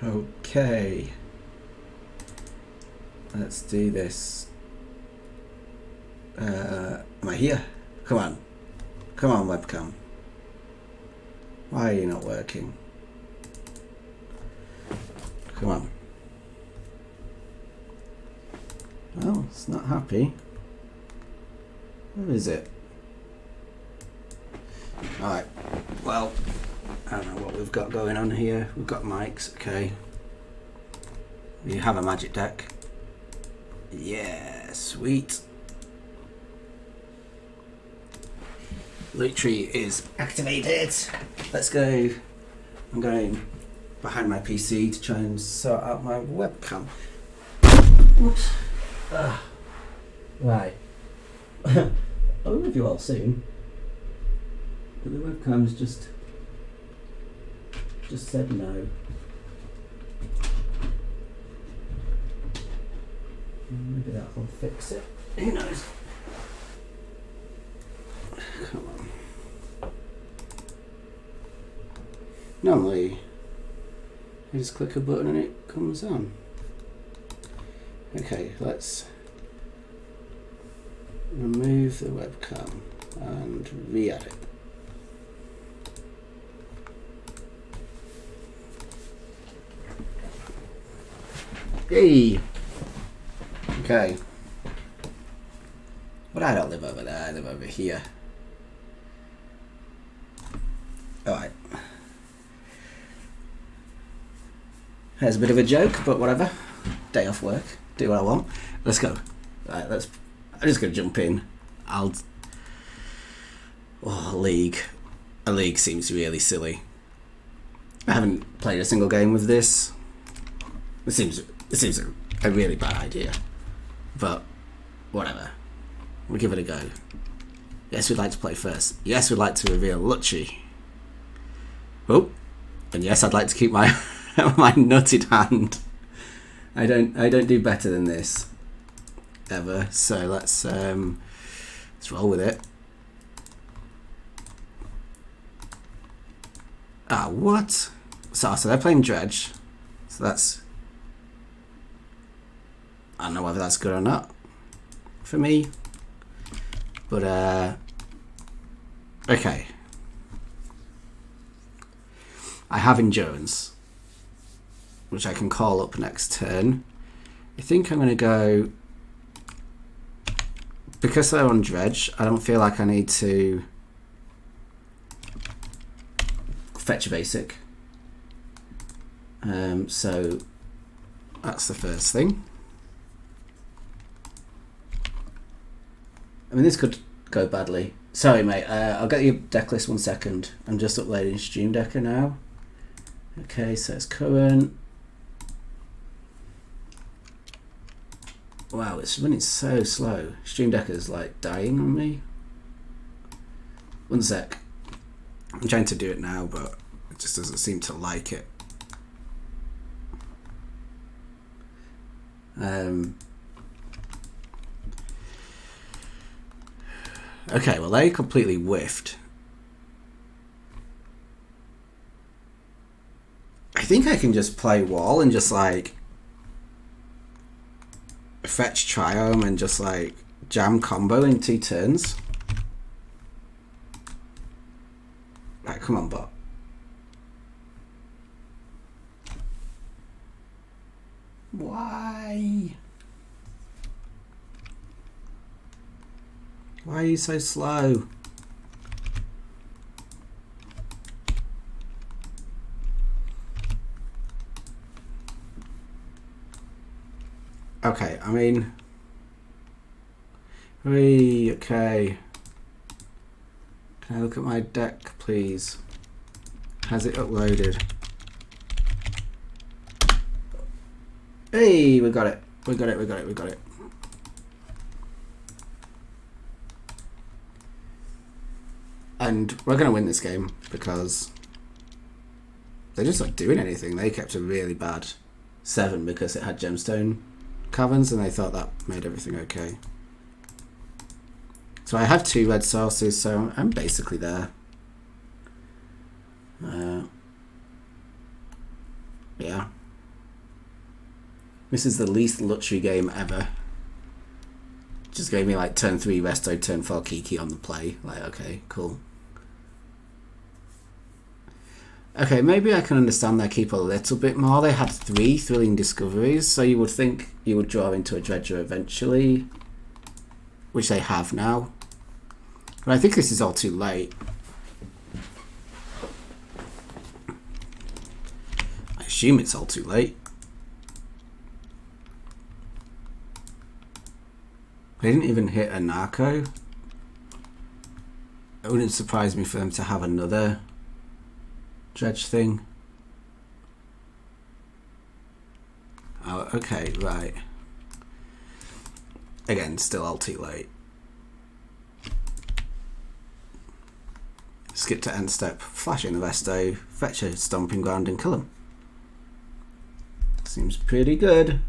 Okay. Let's do this. Am I here? Come on. Come on, webcam. Why are you not working? Come on. Well, it's not happy. Where is it? Alright. Well, I don't know what we've got going on here. We've got mics, okay. We have a magic deck. Yeah, sweet. Lutri is activated. Let's go. I'm going behind my PC to try and sort out my webcam. Whoops. Right. I'll be with you all soon. But the webcam's just said no. Maybe that'll fix it. Who knows? Come on. Normally, you just click a button and it comes on. Okay, let's remove the webcam and re-add it. Yay! Okay. But I don't live over there, I live over here. Alright. There's a bit of a joke, but whatever. Day off work. Do what I want. Let's go. Right, I'm just gonna jump in. League. A league seems really silly. I haven't played a single game with this. It seems a really bad idea. But whatever. We'll give it a go. Yes, we'd like to play first. Yes, we'd like to reveal Lutri. Oh, and yes, I'd like to keep my my nutted hand. I don't do better than this ever. So let's roll with it. Ah, what? So they're playing Dredge. So that's, I don't know whether that's good or not for me. But okay. I have endurance, which I can call up next turn. I think I'm going to go, because they're on Dredge, I don't feel like I need to fetch a basic. So that's the first thing. I mean, this could go badly. Sorry, mate. I'll get your deck list 1 second. I'm just uploading Stream Decker now. Okay, so it's current. Wow, it's running so slow. Stream Decker's like dying on me. 1 sec. I'm trying to do it now, but it just doesn't seem to like it. Okay, well they completely whiffed. I think I can just play wall and just like fetch Triome and just like jam combo in 2 turns. Right, come on, bot. Why? Why are you so slow? Okay, I mean, okay. Can I look at my deck, please? Has it uploaded? Hey, we got it. We got it. We got it. We got it. And we're going to win this game because they're just not doing anything. They kept a really bad 7 because it had gemstone caverns and they thought that made everything okay. So I have 2 red sources, so I'm basically there. Yeah. This is the least Lutri game ever. Just gave me like turn 3 resto, turn 4 Kiki on the play. Like, okay, cool. Okay, maybe I can understand their keep a little bit more. They had 3 thrilling discoveries, so you would think you would draw into a Dredger eventually, which they have now. But I think this is all too late. I assume it's all too late. They didn't even hit a narco. It wouldn't surprise me for them to have another Dredge thing. Oh, okay, right. Again, still all too late. Skip to end step, flash in the resto, fetch a stomping ground and kill him. Seems pretty good.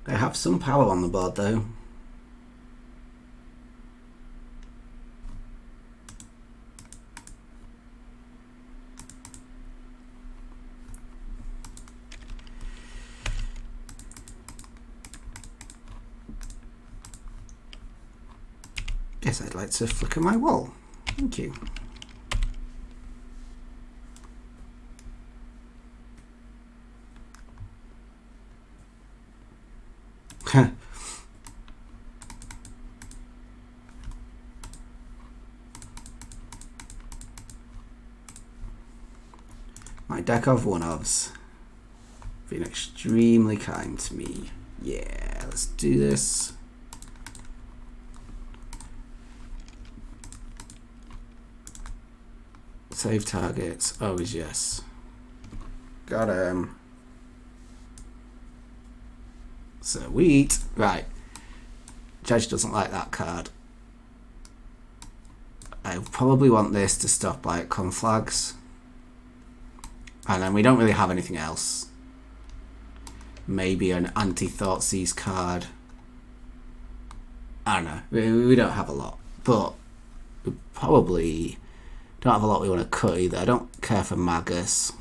They have some power on the board though. Yes, I'd like to flicker my wall. Thank you. My deck of one-ofs. Been extremely kind to me. Yeah, let's do this. Save targets. Always yes. Got him. Sweet. Right. Judge doesn't like that card. I probably want this to stop like conflags. And then we don't really have anything else. Maybe an anti-Thoughtseize card. I don't know. We don't have a lot. But we probably don't have a lot we want to cut either. I don't care for Magus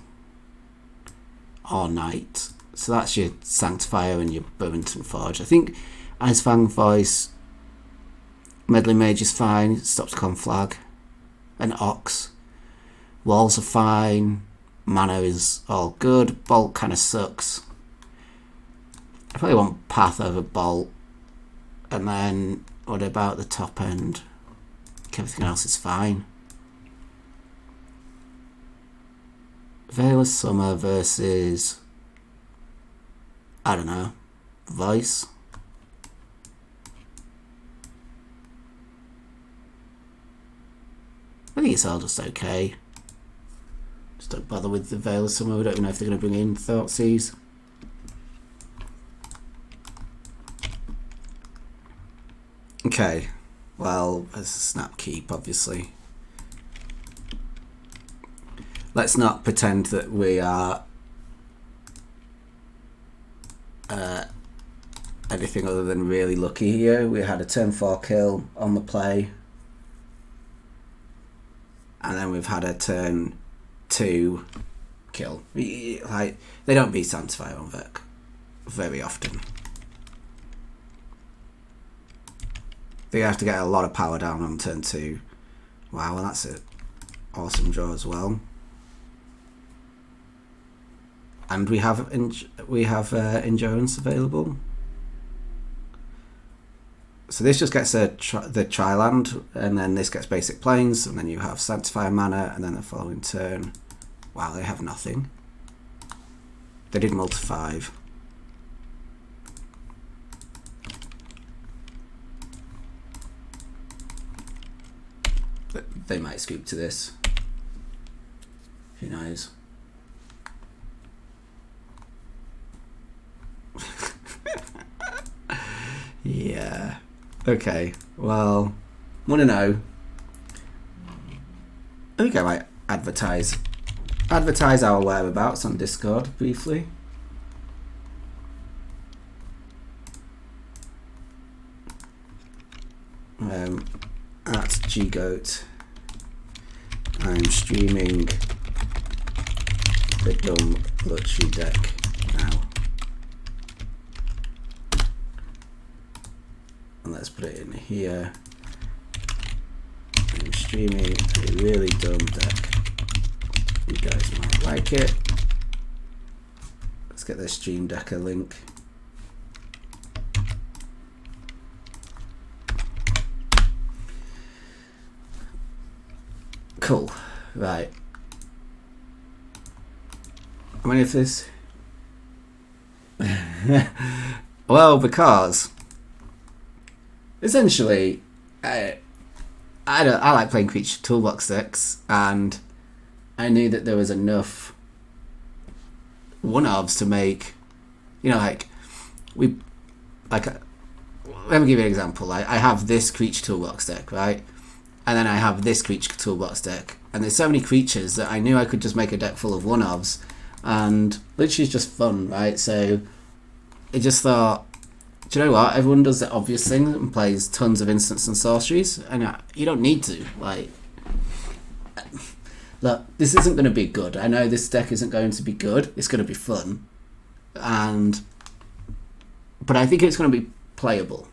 or Knight. So that's your Sanctifier and your Burrington Forge. I think Icefang Voice, Meddling Mage is fine. It stops conflag. And Ox. Walls are fine. Mana is all good. Bolt kind of sucks. I probably want Path over Bolt. And then what about the top end? I think everything else is fine. Veil of Summer versus, I don't know, Voice. I think it's all just okay. Just don't bother with the Veil of Summer. We don't even know if they're going to bring in Thoughtseize. Okay, well, there's a snap keep, obviously. Let's not pretend that we are anything other than really lucky here. We had a turn 4 kill on the play. And then we've had a turn 2 kill. Like, they don't beat Sanctifier on Vec very often. They have to get a lot of power down on turn 2. Wow, well that's an awesome draw as well. And we have endurance available. So this just gets the Triland, and then this gets basic planes, and then you have Sanctifier mana, and then the following turn. Wow, they have nothing. They did multi 5. But they might scoop to this. Who knows? Yeah. Okay. Well, want to know? I think I might advertise our whereabouts on Discord briefly. at ggoat, I'm streaming the dumb Lutri deck now. And let's put it in here. I'm streaming a really dumb deck. You guys might like it. Let's get the Stream Decker link. Cool. Right. How many of this? Well, because essentially, I like playing creature toolbox decks, and I knew that there was enough one-ofs to make, let me give you an example. I have this creature toolbox deck, right? And then I have this creature toolbox deck, and there's so many creatures that I knew I could just make a deck full of one-ofs, and literally it's just fun, right? So I just thought, do you know what? Everyone does the obvious thing and plays tons of instants and sorceries, and you don't need to. Look, this isn't going to be good. I know this deck isn't going to be good. It's going to be fun, but I think it's going to be playable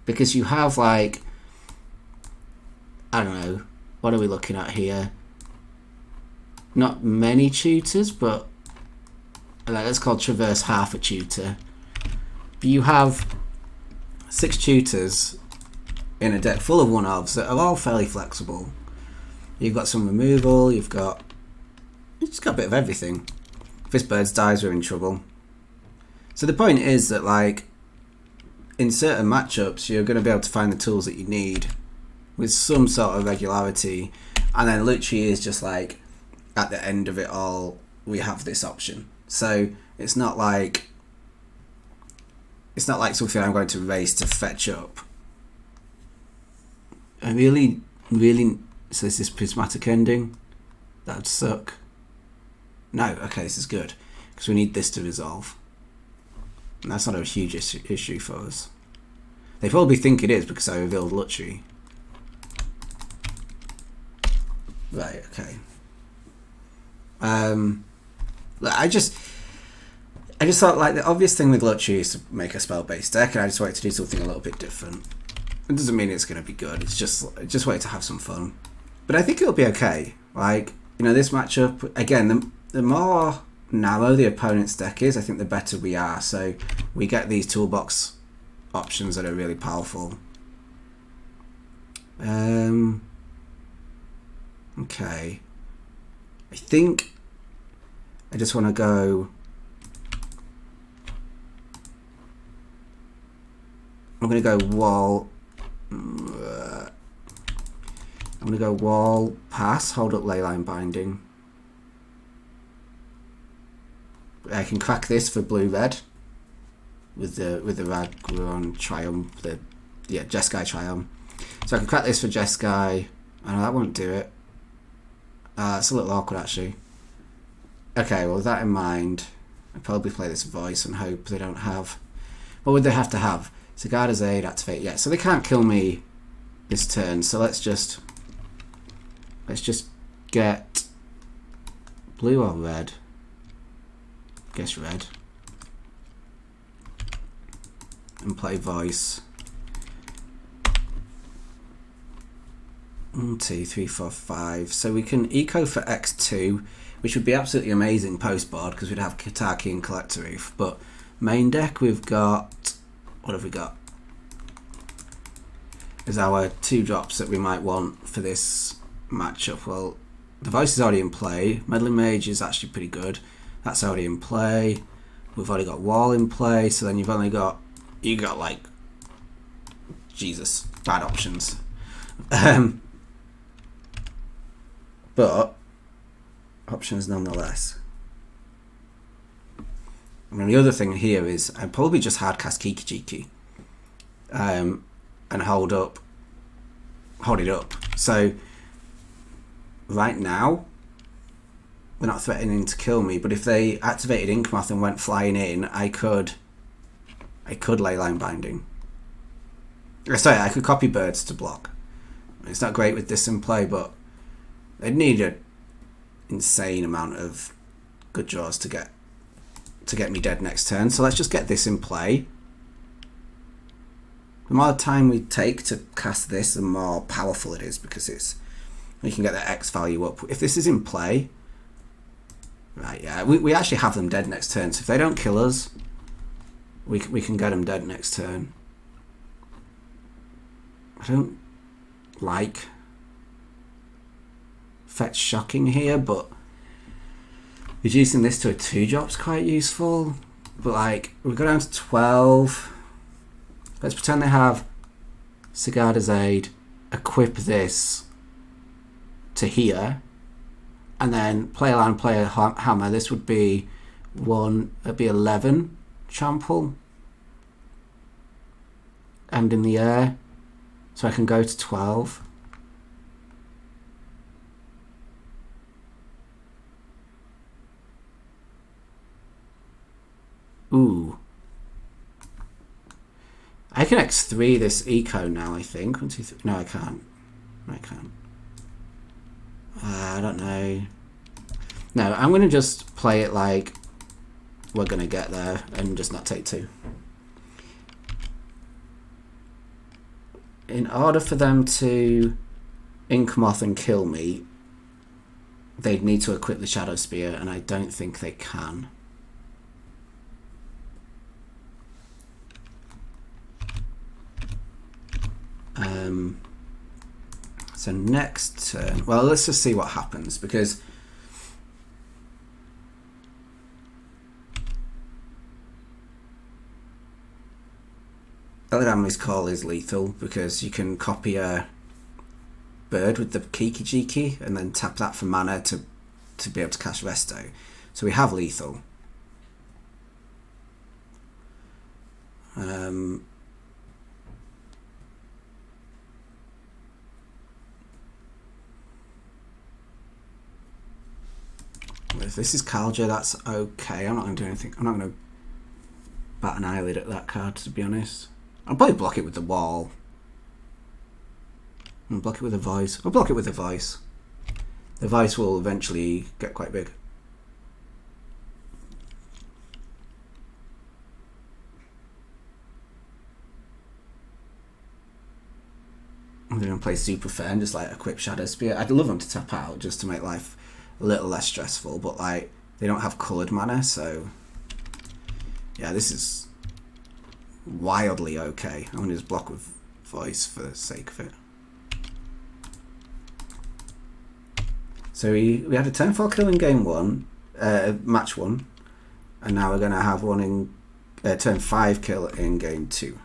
because you have I don't know, what are we looking at here? Not many tutors, but let's call Traverse half a tutor. But you have 6 tutors in a deck full of one-ofs that are all fairly flexible. You've got some removal, you've just got a bit of everything. If this bird dies, we're in trouble. So the point is that in certain matchups, you're going to be able to find the tools that you need with some sort of regularity, and then Lutri is just at the end of it all, we have this option. So it's not like something I'm going to race to fetch up. I really so is this prismatic ending? That would suck. No, okay, this is good because we need this to resolve, and that's not a huge issue for us. They probably think it is because I revealed Lutri. Right, okay. I just thought the obvious thing with Lutri is to make a spell-based deck, and I just wanted to do something a little bit different. It doesn't mean it's going to be good. It's just wanted to have some fun. But I think it'll be okay. This matchup, again, the more narrow the opponent's deck is, I think the better we are. So we get these toolbox options that are really powerful. Okay. I think I just want to go. I'm going to go wall. I'm going to go wall, pass, hold up leyline binding. I can crack this for blue-red with the Ragron Triumph, Jeskai Triumph. So I can crack this for Jeskai. I know that won't do it. It's a little awkward actually. Okay, well with that in mind, I'd probably play this voice and hope they don't have. What would they have to have? Sigarda's Aid, activate, yeah. So they can't kill me this turn. So let's just get blue or red. Guess red. And play voice. 1, 2, 3, 4, 5. So we can eco for X2, which would be absolutely amazing post board because we'd have Kataki and Collector Reef. But main deck, we've got. What have we got? Is our 2 drops that we might want for this matchup. Well, the voice is already in play. Meddling Mage is actually pretty good. That's already in play. We've already got Wall in play. So then you got Jesus, bad options. But options nonetheless. And then the other thing here is I probably just hardcast Kiki-Jiki and hold it up. So right now they're not threatening to kill me, but if they activated Inkmoth and went flying in, I could leyline binding. Sorry, I could copy birds to block. It's not great with this in play, but they'd need an insane amount of good draws to get me dead next turn. So let's just get this in play. The more time we take to cast this, the more powerful it is, because we can get the X value up. If this is in play, right? Yeah, we actually have them dead next turn. So if they don't kill us, we can get them dead next turn. I don't like Fetch Shocking here, but reducing this to a 2-drop is quite useful. But like, we go down to 12. Let's pretend they have Sigarda's Aid, equip this to here, and then play a land, play a hammer. This would be 11 trample, and in the air, so I can go to 12. Ooh. I can X3 this eco now, I think. 1, 2, 3. No, I can't. I can't. I don't know. No, I'm going to just play it like we're going to get there and just not take 2. In order for them to Inkmoth and kill me, they'd need to equip the Shadow Spear, and I don't think they can. So next turn, well, let's just see what happens, because Eladamri's Call is lethal because you can copy a bird with the Kiki-Jiki and then tap that for mana to be able to cast Resto. So we have lethal. If this is Kaldra, that's okay. I'm not going to do anything. I'm not going to bat an eyelid at that card, to be honest. I'll probably block it with the wall. And block it with a voice. I'll block it with a voice. The voice will eventually get quite big. I'm going to play super fair and just like equip Shadow Spear. I'd love them to tap out just to make life a little less stressful, but like they don't have coloured mana, so yeah, this is wildly okay. I'm going to just block with voice for the sake of it. So we had a turn 4 kill in game 1, match 1, and now we're going to have one in turn 5 kill in game 2.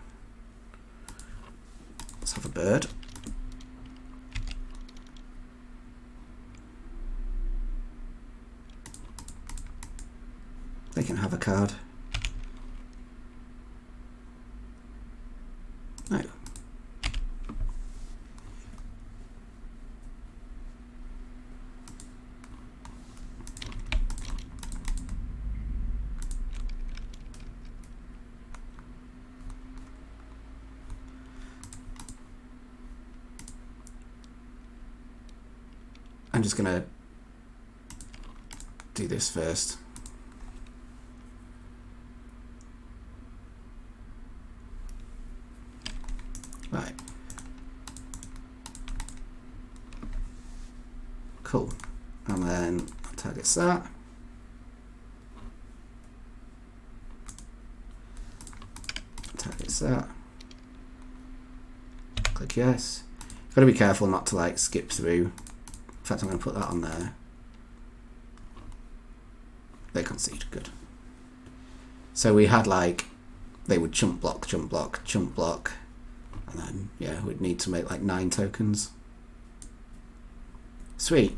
Let's have a bird. They can have a card. No. I'm just gonna do this first. Right. Cool. And then targets that. Targets that. Click yes. Gotta be careful not to like skip through. In fact, I'm gonna put that on there. They concede, good. So we had like, they would chump block, chump block, chump block. And then, yeah, we'd need to make like 9 tokens. Sweet.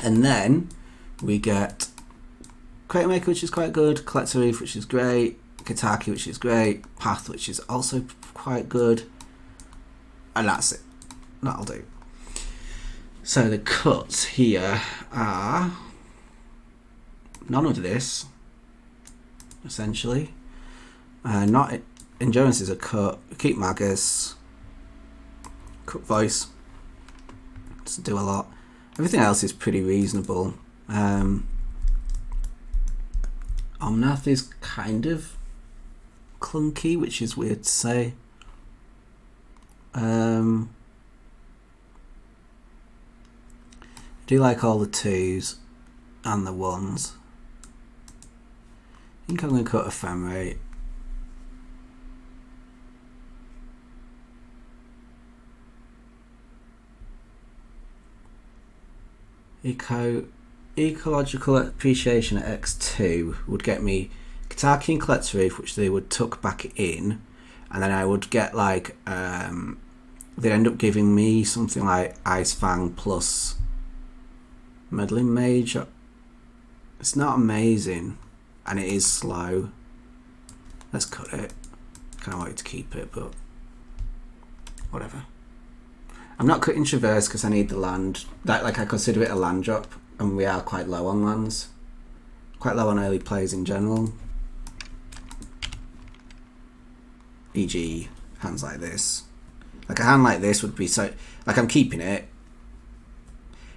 And then we get Crate Maker, which is quite good, Collector Reef, which is great, Kataki, which is great, Path, which is also quite good. And that's it. That'll do. So the cuts here are none of this, essentially. Not endurance is a cut. Keep Magus. Cut voice. Doesn't do a lot. Everything else is pretty reasonable. Omnath is kind of clunky, which is weird to say. I do like all the 2s and the 1s. I think I'm going to cut Ephemerate. Ecological appreciation at X2 would get me Kataki and Collector Reef, which they would tuck back in, and then I would get like they'd end up giving me something like Ice Fang plus Meddling Mage. It's not amazing, and it is slow. Let's cut it. Kind of wanted to keep it, but whatever. I'm not cutting Traverse because I need the land. That, like, I consider it a land drop, and we are quite low on lands. Quite low on early plays in general. E.g. hands like this. Like a hand like this would be so... Like, I'm keeping it.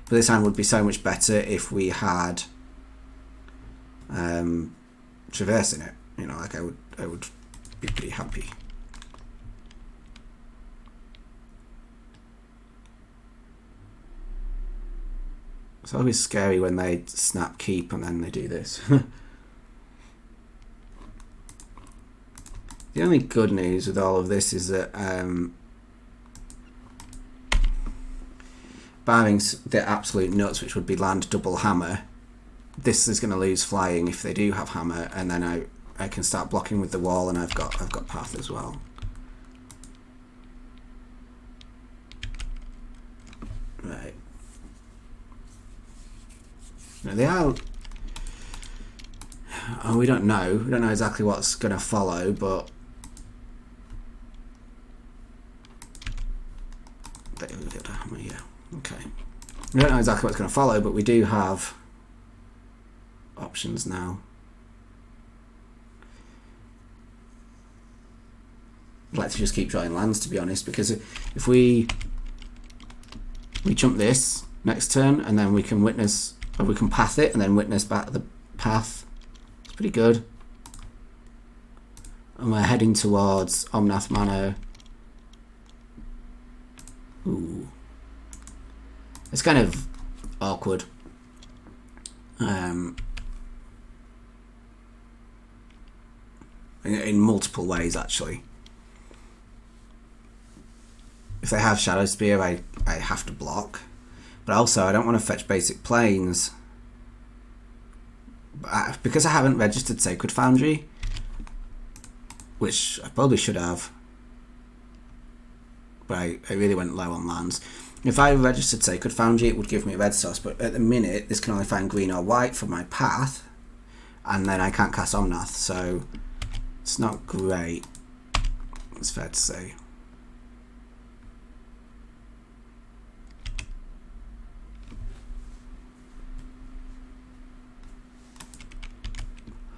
But this hand would be so much better if we had Traverse in it. You know, like I would be pretty happy. It's always scary when they snap keep and then they do this. The only good news with all of this is that barring the absolute nuts, which would be land double hammer, this is going to lose flying if they do have hammer, and then I can start blocking with the wall, and I've got path as well. Right. Now they are. Oh, we don't know. We don't know exactly what's going to follow, but yeah, okay. We don't know exactly what's going to follow, but we do have options now. I'd like to just keep drawing lands, to be honest, because if we jump this next turn and then we can witness, or we can path it and then witness back the path, it's pretty good. And we're heading towards Omnath Manor. Ooh. It's kind of awkward. In multiple ways, actually. If they have Shadow Spear, I have to block. But also, I don't want to fetch basic planes. Because I haven't registered Sacred Foundry, which I probably should have. But I really went low on lands. If I registered Sacred Foundry, it would give me a red source, but at the minute, this can only find green or white for my path, and then I can't cast Omnath, so it's not great, it's fair to say.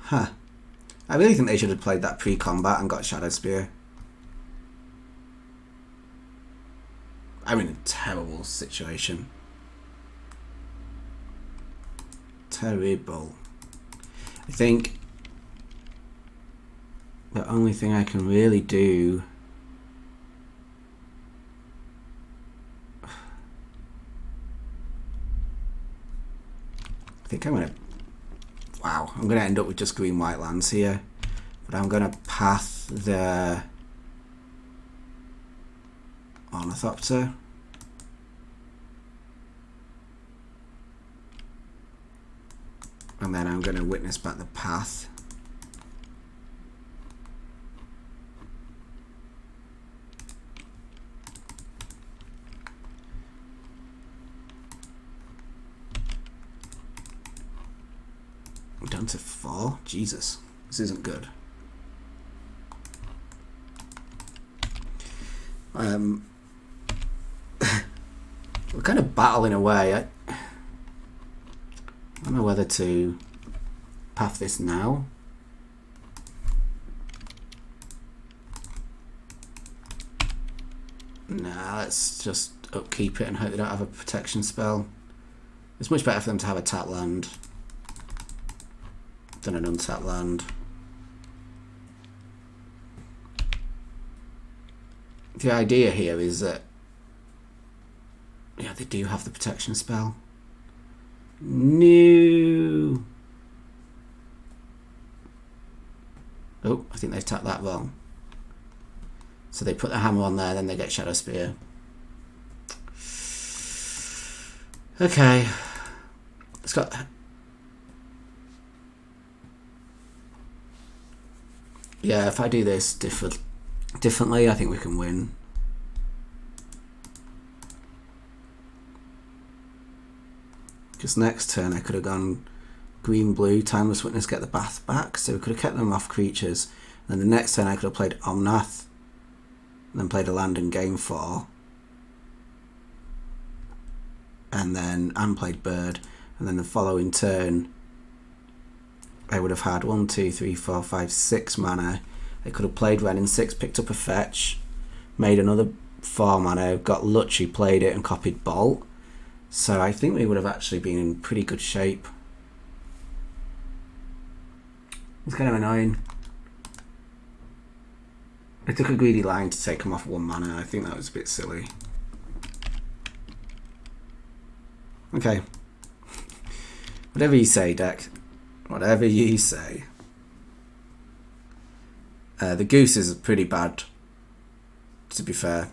Huh. I really think they should have played that pre-combat and got Shadow Spear. I'm in a terrible situation. Terrible. I think the only thing I can really do I think I'm gonna I'm gonna end up with just green white lands here, but I'm gonna path the Ornithopter. And then I'm going to witness back the path. I'm down to 4. Jesus, this isn't good. We're kind of battling away. I don't know whether to path this now. Nah, let's just upkeep it and hope they don't have a protection spell. It's much better for them to have a tap land than an untapped land. The idea here is that, yeah, they do have the protection spell. No. Oh, I think they tapped that wrong. So they put the hammer on there, then they get Shadow Spear. Okay. It's got... Yeah, if I do this differently, I think we can win. Because next turn I could have gone green-blue, Timeless Witness, get the Bath back, so we could have kept them off creatures. And then the next turn I could have played Omnath, and then played a land in game 4. And played Bird. And then the following turn I would have had 1, 2, 3, 4, 5, 6 mana. I could have played Ren in 6, picked up a fetch, made another 4 mana, got Lutri, played it and copied Bolt. So I think we would have actually been in pretty good shape. It's kind of annoying. I took a greedy line to take him off 1 mana. I think that was a bit silly. Okay. Whatever you say, deck. Whatever you say. The goose is pretty bad, to be fair.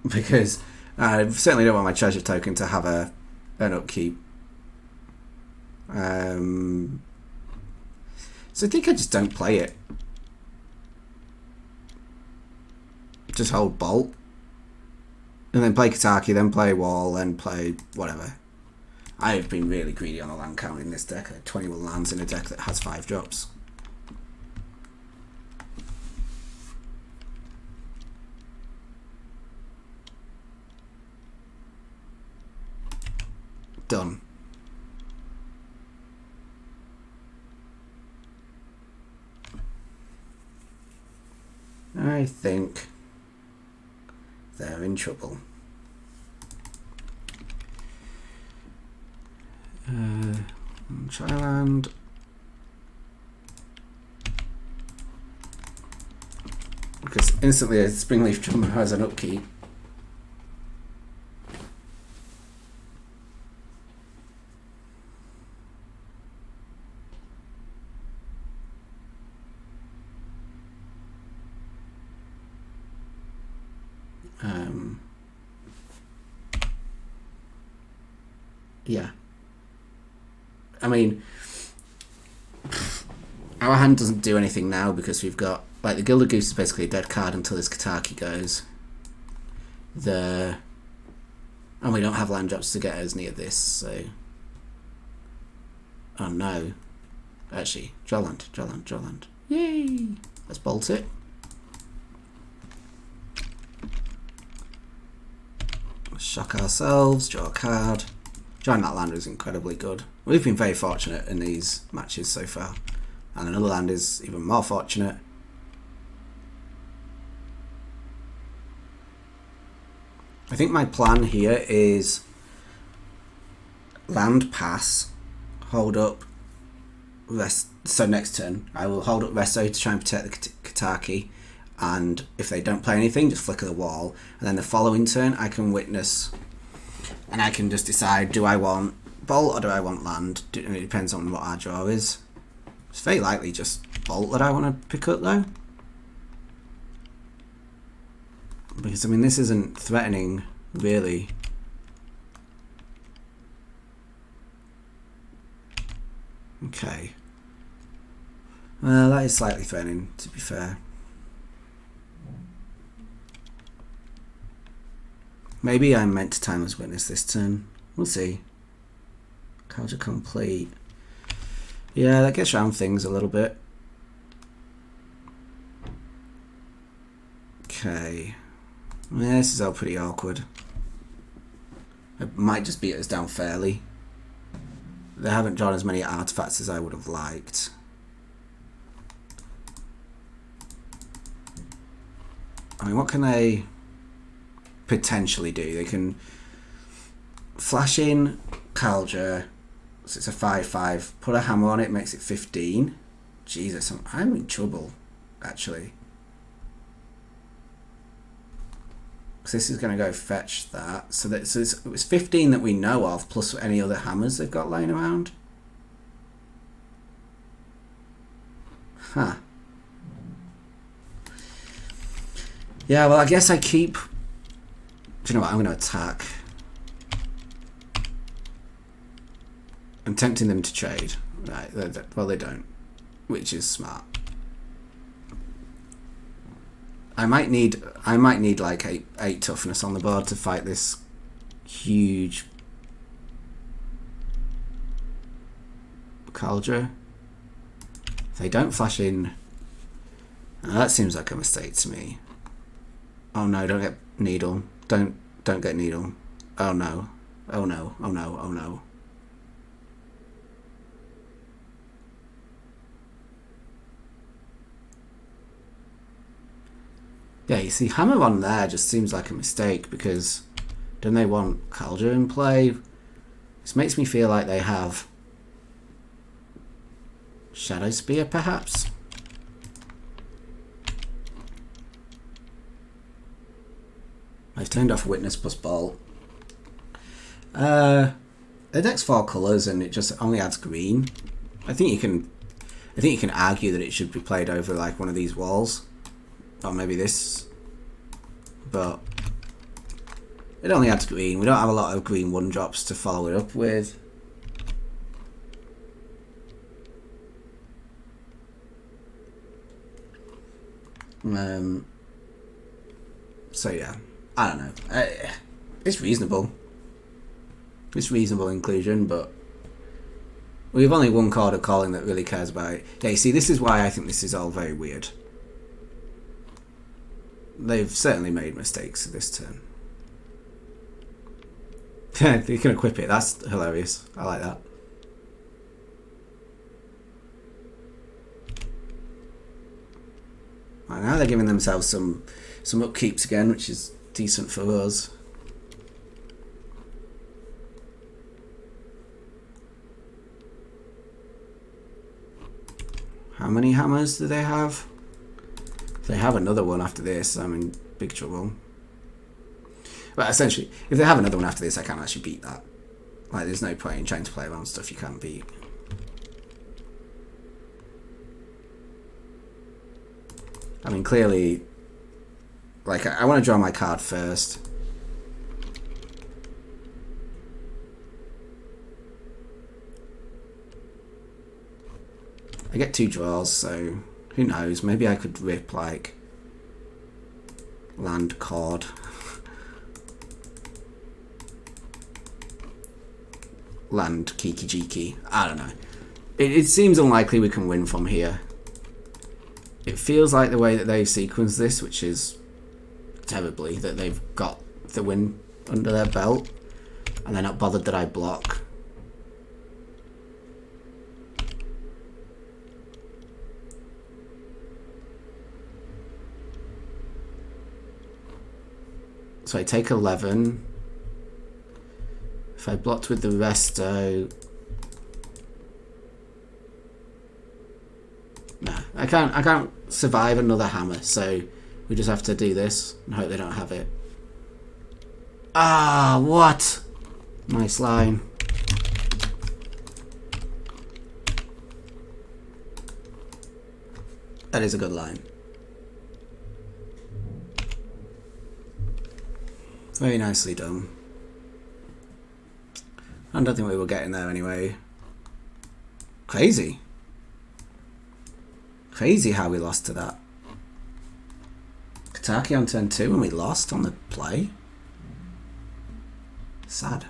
Because I certainly don't want my treasure token to have an upkeep. So I think I just don't play it. Just hold Bolt. And then play Kataki, then play Wall, then play whatever. I've been really greedy on the land count in this deck. I had 21 lands in a deck that has 5 drops. Done. I think they're in trouble. Try land. Because instantly a Springleaf Drummer has an upkeep. Yeah. I mean, our hand doesn't do anything now because we've got, like, the Gilded Goose is basically a dead card until this Kataki goes. And we don't have land drops to get us near this, so... Oh no. Actually, draw land. Yay! Let's bolt it. Let's shock ourselves, draw a card. Drawing that land was incredibly good. We've been very fortunate in these matches so far. And another land is even more fortunate. I think my plan here is land pass, hold up, rest. So next turn, I will hold up Resto to try and protect the Kataki. And if they don't play anything, just flicker the wall. And then the following turn, I can witness. And I can just decide, do I want Bolt or do I want land? And it depends on what our draw is. It's very likely just Bolt that I want to pick up though. Because, I mean, this isn't threatening, really. Okay. Well, that is slightly threatening, to be fair. Maybe I'm meant to Timeless Witness this turn. We'll see. Culture complete. Yeah, that gets around things a little bit. Okay. Yeah, this is all pretty awkward. It might just beat us down fairly. They haven't drawn as many artifacts as I would have liked. mean, what can they potentially do? They can flash in Kaldra, so it's a 5/5. Put a hammer on it, makes it 15. Jesus, I'm in trouble, actually. Because this is going to go fetch that. So it was 15 that we know of, plus any other hammers they've got laying around. Huh. Yeah, well, I guess I keep... Do you know what? I'm going to attack. I'm tempting them to trade. Right, well, they don't. Which is smart. I might need like 8 toughness on the board to fight this huge Kaldra. If they don't flash in, that seems like a mistake to me. Oh no! Don't get needle. Don't get needle. Oh no! Oh no! Oh no! Oh no! Yeah, you see, hammer on there just seems like a mistake because don't they want Kaldra in play? This makes me feel like they have Shadow Spear, perhaps? I've turned off Witness plus Bolt. The deck's 4 colours and it just only adds green. I think you can argue that it should be played over like one of these walls. Or maybe this, but it only adds green. We don't have a lot of green 1-drops to follow it up with. So yeah, I don't know. It's reasonable. It's reasonable inclusion, but we have only one card of calling that really cares about it. Yeah, you see, this is why I think this is all very weird. They've certainly made mistakes this turn. Yeah, you can equip it. That's hilarious. I like that. Right, now they're giving themselves some upkeeps again, which is decent for us. How many hammers do they have? If they have another one after this, I'm in big trouble. But essentially, if they have another one after this, I can't actually beat that. Like, there's no point in trying to play around stuff you can't beat. I mean, clearly, like, I want to draw my card first. I get 2 draws, so who knows? Maybe I could rip, like, land cord. Land Kiki Jiki. I don't know. It seems unlikely we can win from here. It feels like the way that they've sequenced this, which is terribly, that they've got the win under their belt and they're not bothered that I block. So I take 11. If I blocked with the resto, nah, I can't survive another hammer, so we just have to do this and hope they don't have it. Ah, what? Nice line. That is a good line. Very nicely done. I don't think we were getting there anyway. Crazy. Crazy how we lost to that. Kataki on turn 2 and we lost on the play. Sad.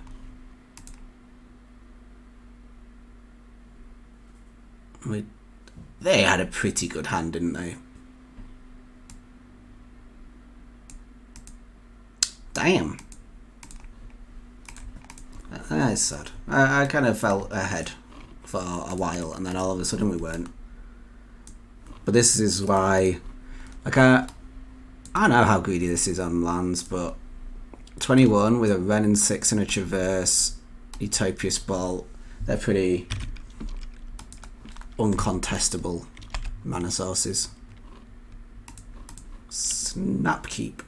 They had a pretty good hand, didn't they? Damn. That's sad. I kind of felt ahead for a while and then all of a sudden we weren't. But this is why, like, I don't know how greedy this is on lands, but 21 with a Wrenn and 6 and a Traverse, Utopias Bolt, they're pretty uncontestable mana sources. Snapkeep.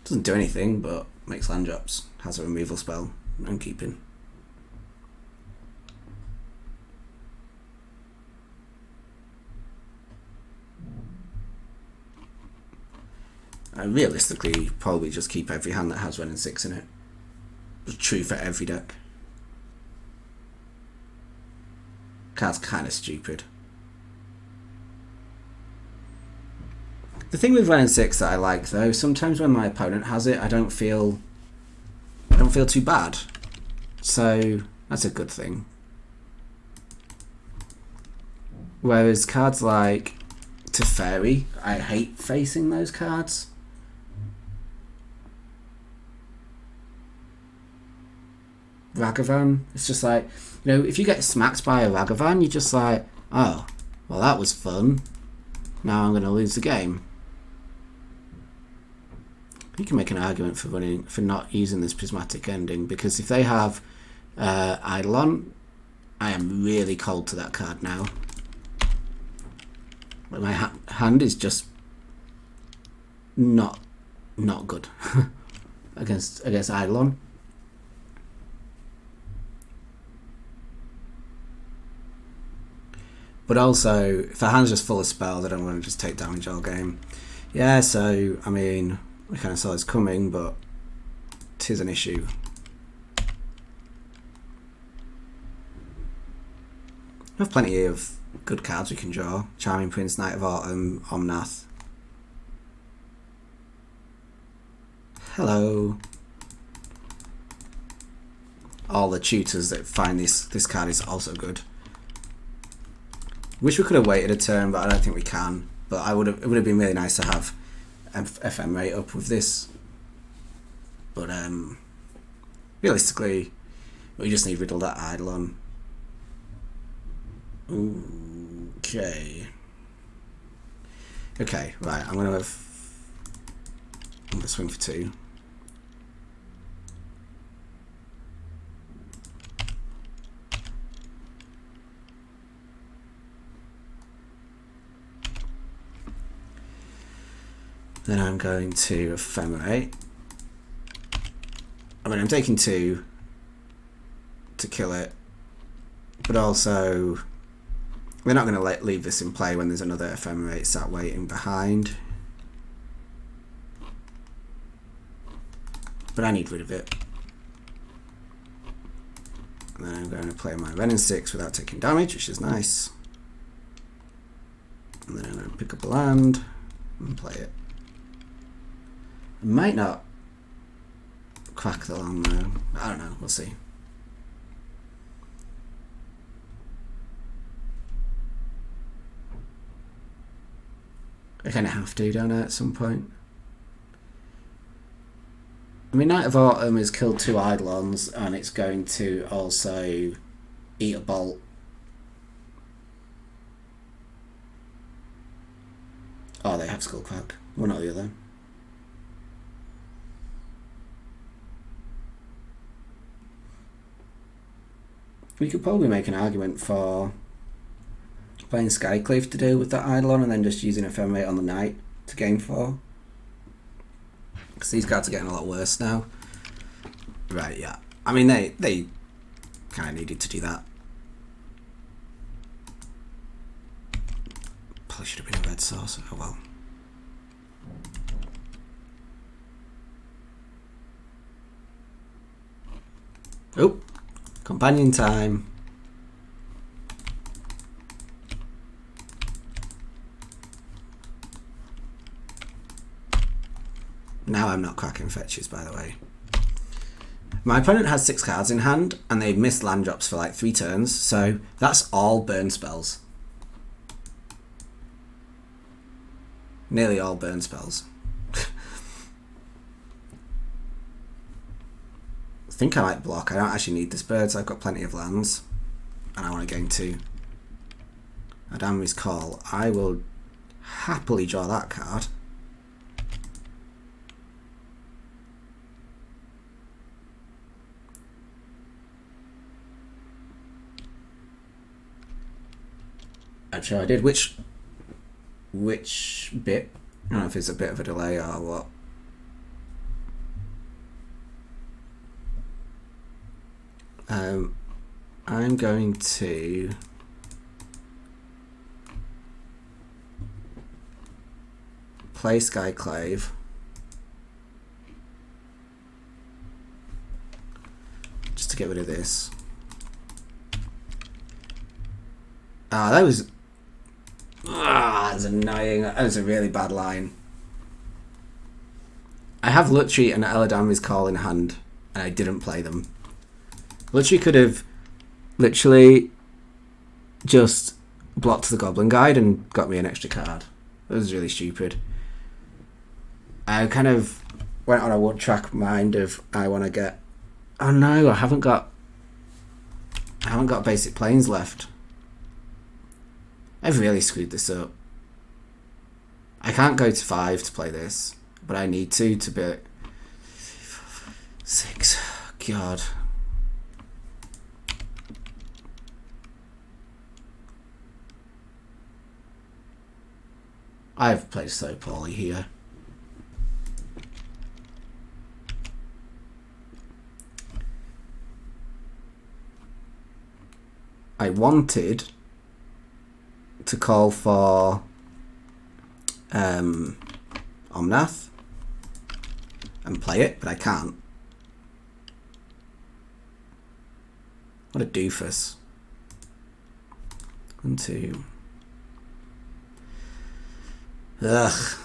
Doesn't do anything, but makes land drops. Has a removal spell. I'm keeping. I realistically probably just keep every hand that has Wrenn and 6 in it. It's true for every deck. Card's kind of stupid. The thing with Wrenn and 6 that I like though, sometimes when my opponent has it, I don't feel too bad. So that's a good thing. Whereas cards like Teferi, I hate facing those cards. Ragavan, it's just like, you know, if you get smacked by a Ragavan, you're just like, oh, well that was fun. Now I'm going to lose the game. You can make an argument for not using this prismatic ending, because if they have Eidolon, I am really cold to that card now. But my hand is just not good against Eidolon. But also, if the hand's just full of spells, I don't want to just take damage all game. Yeah, so, I mean, we kind of saw this coming, but it is an issue. We have plenty of good cards we can draw. Charming Prince, Knight of Autumn, Omnath. Hello. All the tutors that find this card is also good. Wish we could have waited a turn, but I don't think we can. But it would have been really nice to have FM rate up with this. But realistically, we just need Riddle that Eidolon. Okay. Okay, right. I'm gonna swing for 2. Then I'm going to Ephemerate. I mean, I'm taking 2 to kill it, but also we're not going to leave this in play when there's another Ephemerate sat waiting behind. But I need rid of it. And then I'm going to play my Wrenn and 6 without taking damage, which is nice. And then I'm going to pick up a land and play it. I might not crack the land though. I don't know, we'll see. I kind of have to, don't I, at some point? I mean, Knight of Autumn has killed 2 Eidolons, and it's going to also eat a bolt. Oh, they have Skullcrack. One or the other. We could probably make an argument for playing Skyclave to deal with that Eidolon and then just using Ephemerate on the Knight to gain 4. Because these cards are getting a lot worse now. Right, yeah. I mean, they kind of needed to do that. Probably should have been a red source. Oh well. Oh, companion time. Now I'm not cracking fetches, by the way. My opponent has 6 cards in hand, and they've missed land drops for like 3 turns, so that's all burn spells. Nearly all burn spells. I think I might block. I don't actually need this bird, so I've got plenty of lands, and I want to gain 2. Adamri's Call. I will happily draw that card. I'm sure I did. Which bit? I don't know if it's a bit of a delay or what. I'm going to play Skyclave. Just to get rid of this. Ah, that was... Ah, that's annoying. That was a really bad line. I have Lutri and Eladamri's Call in hand, and I didn't play them. Lutri could have literally just blocked the Goblin Guide and got me an extra card. That was really stupid. I kind of went on a one-track mind of I want to get... Oh no, I haven't got basic planes left. I've really screwed this up. I can't go to 5 to play this, but I need to be 6. God. I've played so poorly here. I wanted to call for Omnath and play it, but I can't. What a doofus. 1, 2. Ugh.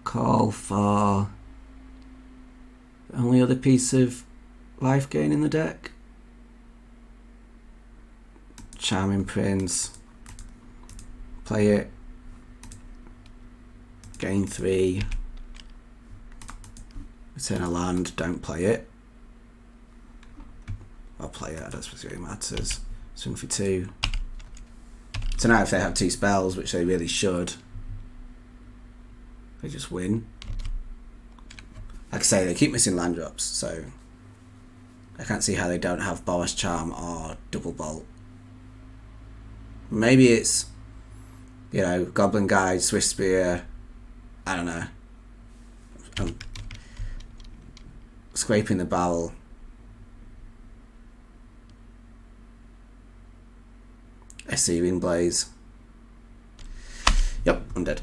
Call for the only other piece of life gain in the deck. Charming Prince. Play it. Gain 3. Return a land. Don't play it. I'll play it. I don't suppose it really matters. Swing for 2. So now if they have 2 spells, which they really should, they just win. Like I say, they keep missing land drops, so I can't see how they don't have Boris Charm or Double Bolt. Maybe it's, you know, Goblin Guide, Swift Spear, I don't know. I'm scraping the barrel. Searing Blaze. Yep, I'm dead.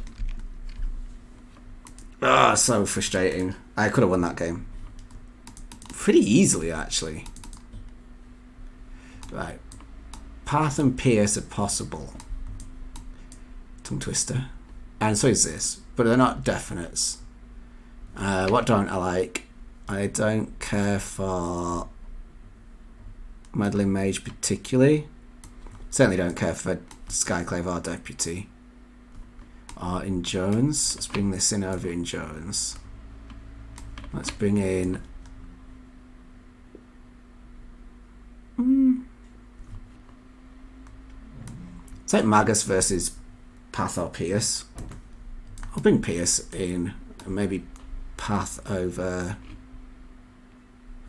Ah, so frustrating. I could have won that game. Pretty easily, actually. Right. Path and Pierce are possible. Tongue Twister. And so is this. But they're not definites. What don't I like? I don't care for Meddling Mage particularly. Certainly don't care for Skyclave or Deputy. Or Endurance. Let's bring this in over Endurance. Let's bring in... It's like Magus versus Path or Pierce. I'll bring Pierce in. And maybe Path over...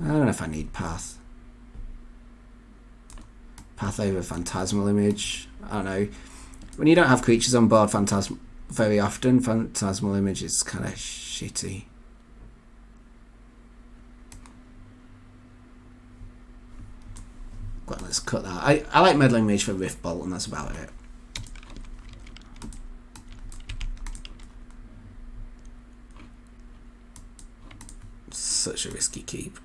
I don't know if I need Path. Path over Phantasmal Image. I don't know. When you don't have creatures on board very often, Phantasmal Image is kind of shitty. Well, let's cut that. I like Meddling Mage for Rift Bolt, and that's about it. Such a risky keep.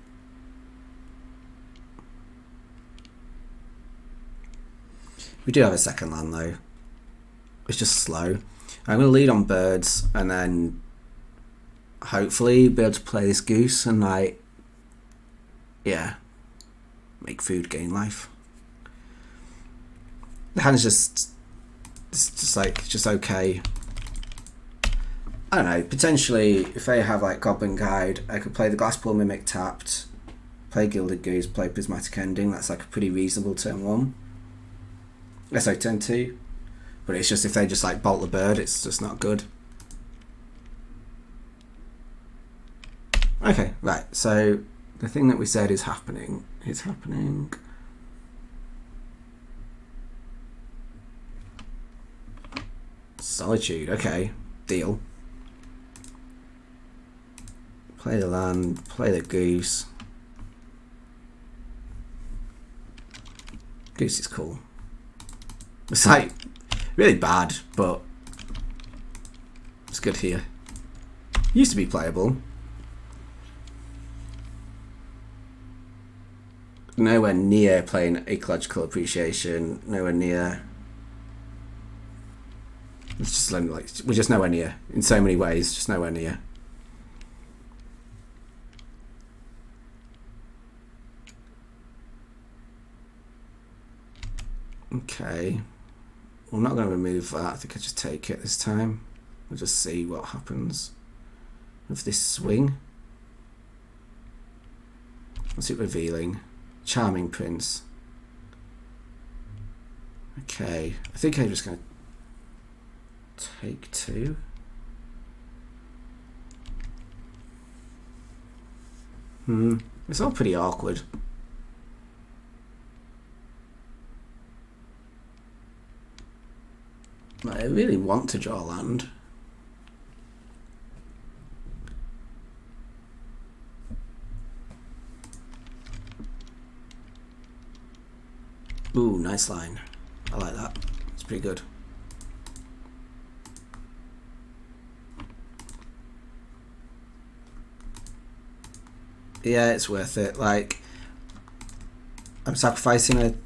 We do have a second land though. It's just slow. I'm going to lead on birds and then hopefully be able to play this goose and like, yeah, make food gain life. The hand's just okay. I don't know, potentially if they have like Goblin Guide, I could play the Glasspool Mimic tapped, play Gilded Goose, play Prismatic Ending. That's like a pretty reasonable turn 1. So turn 2. But it's just if they just like bolt the bird, it's just not good. Okay, right, so the thing that we said is happening. Solitude, okay. Deal. Play the land, play the goose. Goose is cool. It's like really bad, but it's good here. Used to be playable. Nowhere near playing Ecological Appreciation. Nowhere near. It's just like we're just nowhere near in so many ways. Just nowhere near. Okay. Well, I'm not going to remove that. I think I just take it this time. We'll just see what happens with this swing. What's it revealing? Charming Prince. Okay. I think I'm just going to take 2. It's all pretty awkward. I really want to draw land. Ooh, nice line. I like that. It's pretty good. Yeah, it's worth it. Like, I'm sacrificing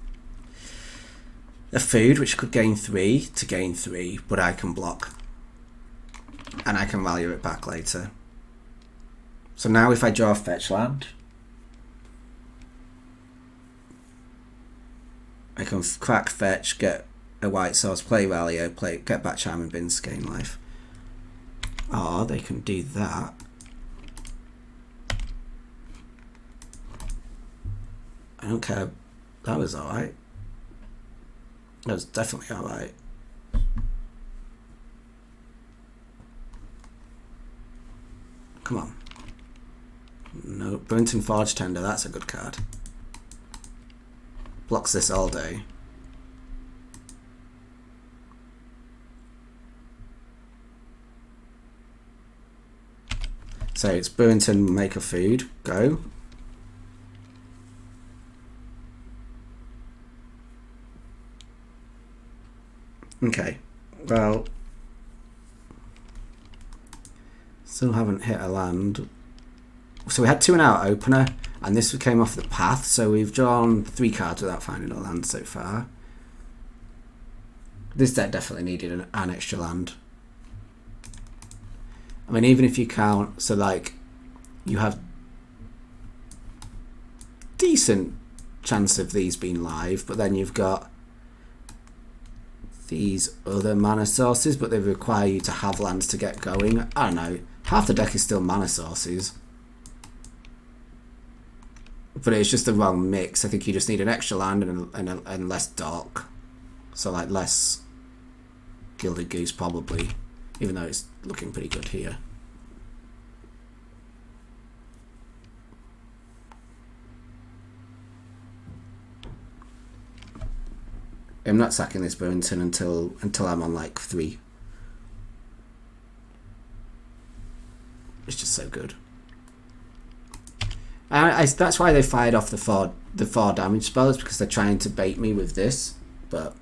a food which could gain 3 to gain 3, but I can block. And I can value it back later. So now if I draw a fetch land, I can crack fetch, get a white source, play value, get back charming bins, gain life. Or they can do that. I don't care. That was alright. That was definitely alright. Come on. No, Burnt and Forge Tender, that's a good card. Blocks this all day. So it's Burnt and make a food. Go. Okay, well, still haven't hit a land. So we had 2 and out opener, and this came off the path, so we've drawn 3 cards without finding a land so far. This deck definitely needed an extra land. I mean, even if you count, so like, you have decent chance of these being live, but then you've got these other mana sources, but they require you to have lands to get going. I don't know, half the deck is still mana sources, but it's just the wrong mix. I think you just need an extra land and less dock, so like less Gilded Goose probably, even though it's looking pretty good here. I'm not sacking this Burrington until I'm on like 3. It's just so good. That's why they fired off the 4 damage spells, because they're trying to bait me with this, but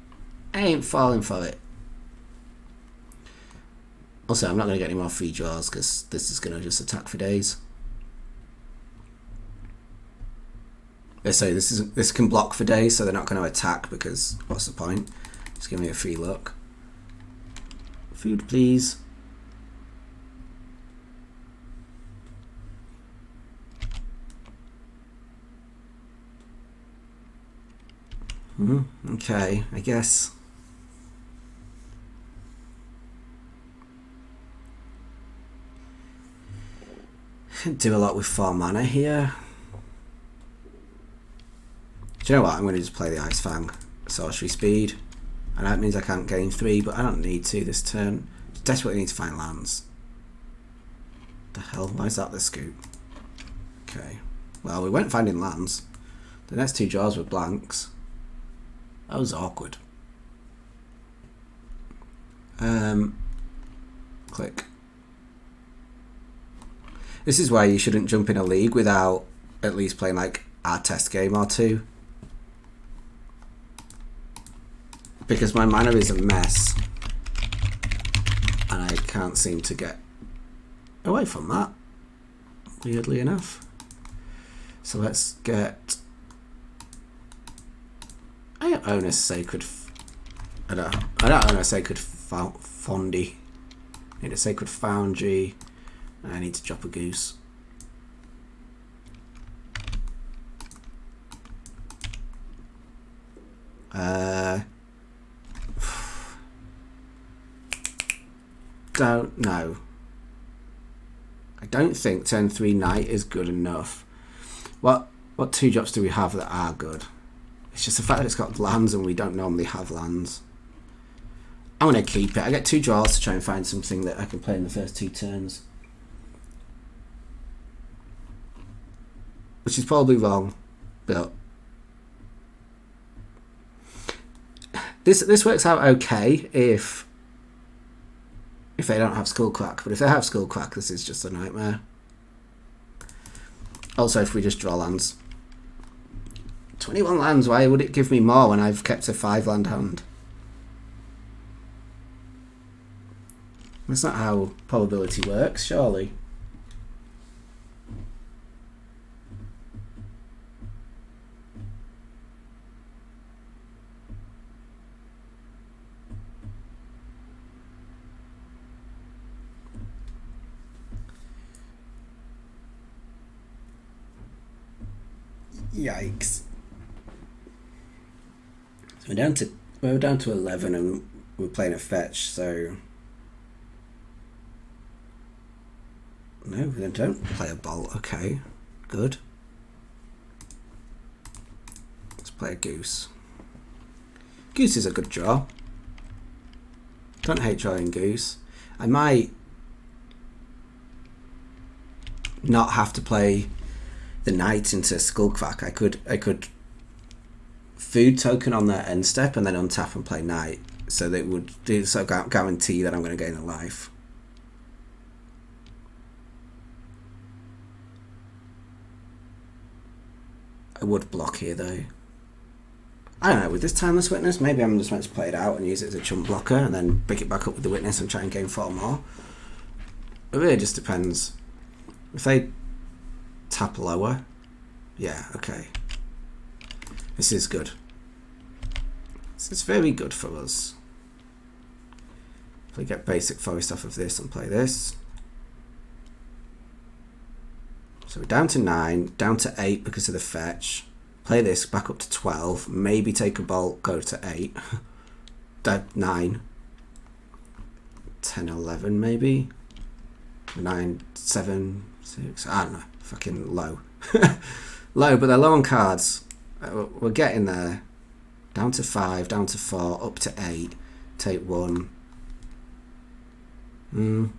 I ain't falling for it. Also, I'm not going to get any more free draws because this is going to just attack for days. So this can block for days, so they're not going to attack because what's the point? Just give me a free look. Food, please. Okay, I guess. Do a lot with 4 mana here. Do you know what? I'm going to just play the Ice Fang. Sorcery speed. And that means I can't gain 3, but I don't need to this turn. Just desperately need to find lands. The hell? Why is that the scoop? Okay. Well, we weren't finding lands. The next 2 draws were blanks. That was awkward. Click. This is why you shouldn't jump in a league without at least playing like a test game or two. Because my mana is a mess. And I can't seem to get away from that, weirdly enough. So let's get... I don't own a sacred... I don't own a sacred fondy. I need a sacred foundry. I need to drop a goose. Don't know. I don't think turn 3 knight is good enough. What 2-drops do we have that are good? It's just the fact that it's got lands and we don't normally have lands. I'm going to keep it. I get 2 draws to try and find something that I can play in the first 2 turns. Which is probably wrong, but this works out okay if they don't have Skullcrack, but if they have Skullcrack, this is just a nightmare. Also, if we just draw lands. 21 lands, why would it give me more when I've kept a 5 land hand? That's not how probability works, surely. Yikes. So we're down to 11 and we're playing a fetch, so no, we don't play a bolt. Okay, good. Let's play a goose. Goose is a good draw. Don't hate drawing goose. I might not have to play the knight into Skullcrack. I could food token on their end step and then untap and play knight, so they would do so guarantee that I'm going to gain a life. I would block here though. I don't know, with this Timeless Witness, maybe I'm just meant to play it out and use it as a chump blocker and then pick it back up with the Witness and try and gain 4 more. It really just depends. If they tap lower, yeah, okay. This is good. This is very good for us. If we get basic forest off of this and play this. So we're down to 9, down to 8 because of the fetch. Play this, back up to 12, maybe take a bolt, go to 8. 9. 10, 11 maybe. 9, 7, 6, I don't know. Fucking low. Low, but they're low on cards. We're getting there. Down to 5, down to 4, up to 8. Take 1. We're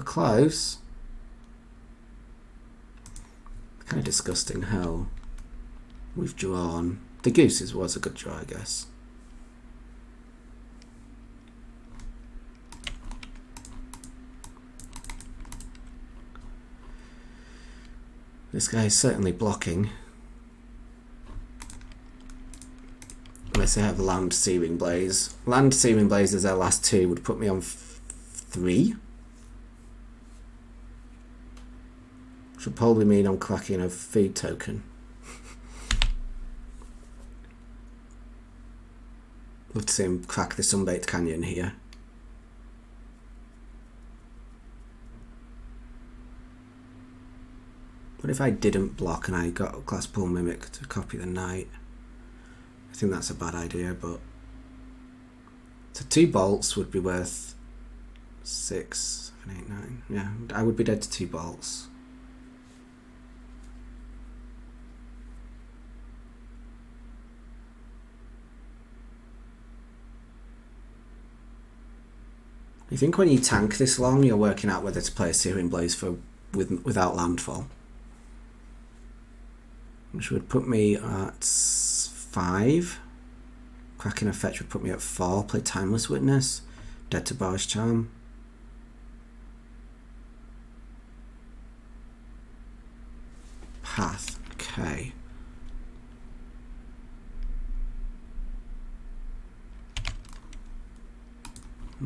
close. Kind of disgusting how we've drawn. The gooses was a good draw, I guess. This guy is certainly blocking. Unless they have Land Searing Blaze. Land Searing Blaze as their last 2 would put me on 3. Which would probably mean I'm cracking a food token. Love to see him crack the Sunbaked Canyon here. What if I didn't block and I got a Glasspool Mimic to copy the knight? I think that's a bad idea, but... So 2 bolts would be worth 6, 7, 8, 9. Yeah, I would be dead to 2 bolts. You think when you tank this long, you're working out whether to play a Searing Blaze without landfall? Which would put me at 5. Cracking a fetch would put me at 4. Play Timeless Witness. Dead to Boris Charm. Path. Okay.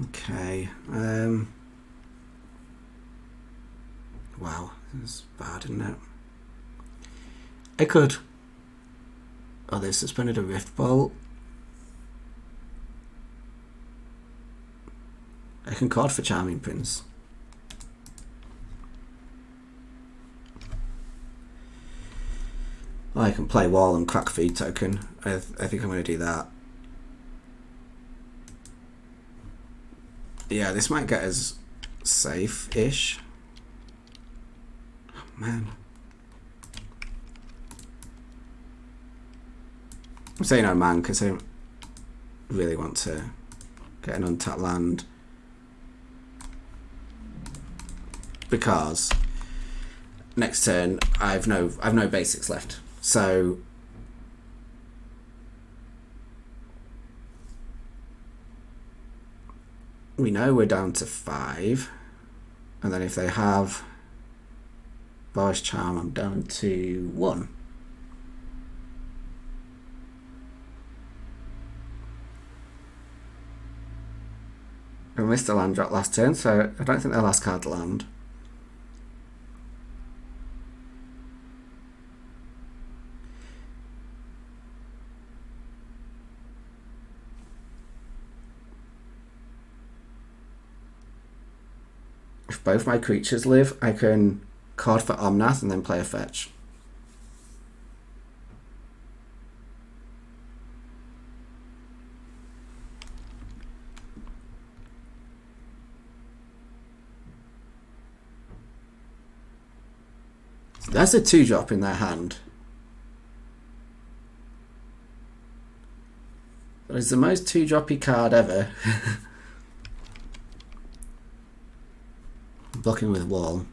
Okay. Wow, that's bad, isn't it? I could. Oh, they suspended a Rift Bolt. I can card for Charming Prince. I can play Wall and crack Feed Token. I think I'm going to do that. Yeah, this might get us safe-ish. Oh, man. I'm saying oh man because I don't really want to get an untapped land. Because next turn I've no basics left. So we know we're down to 5, and then if they have Boris Charm, I'm down to 1. I missed a land drop last turn, so I don't think they're last card to land. If both my creatures live, I can card for Omnath and then play a fetch. So that's a 2-drop in their hand. That is the most 2-droppy card ever. Blocking with Wall.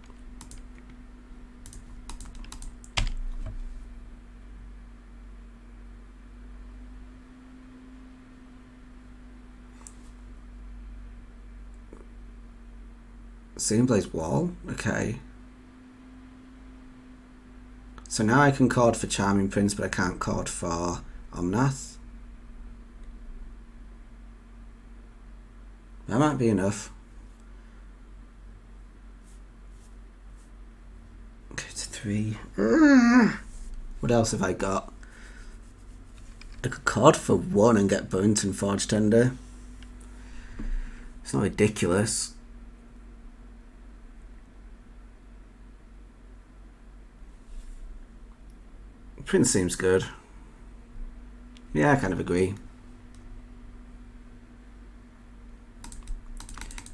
Seeing Blaze Wall? Okay. So now I can card for Charming Prince, but I can't card for Omnath. That might be enough. Okay, it's 3. What else have I got? I could card for 1 and get Burnt Forge Tender. It's not ridiculous. Prince seems good. Yeah, I kind of agree.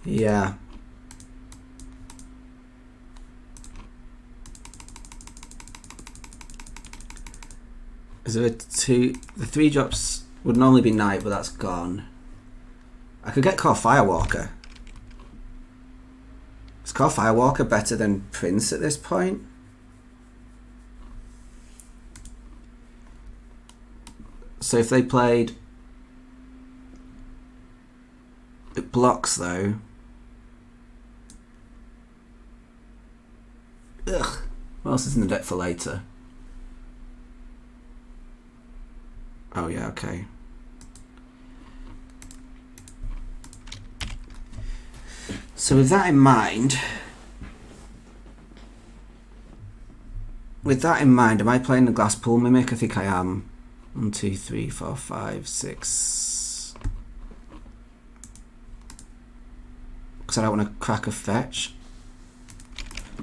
Yeah. Is there a 2? The 3 drops would normally be Knight, but that's gone. I could get Core Firewalker. Is Core Firewalker better than Prince at this point? So if they played... It blocks though. Ugh. What else is in the deck for later? Oh yeah, okay. So with that in mind... am I playing the Glasspool Mimic? I think I am. 1, 2, 3, 4, 5, 6. Because I don't want to crack a fetch.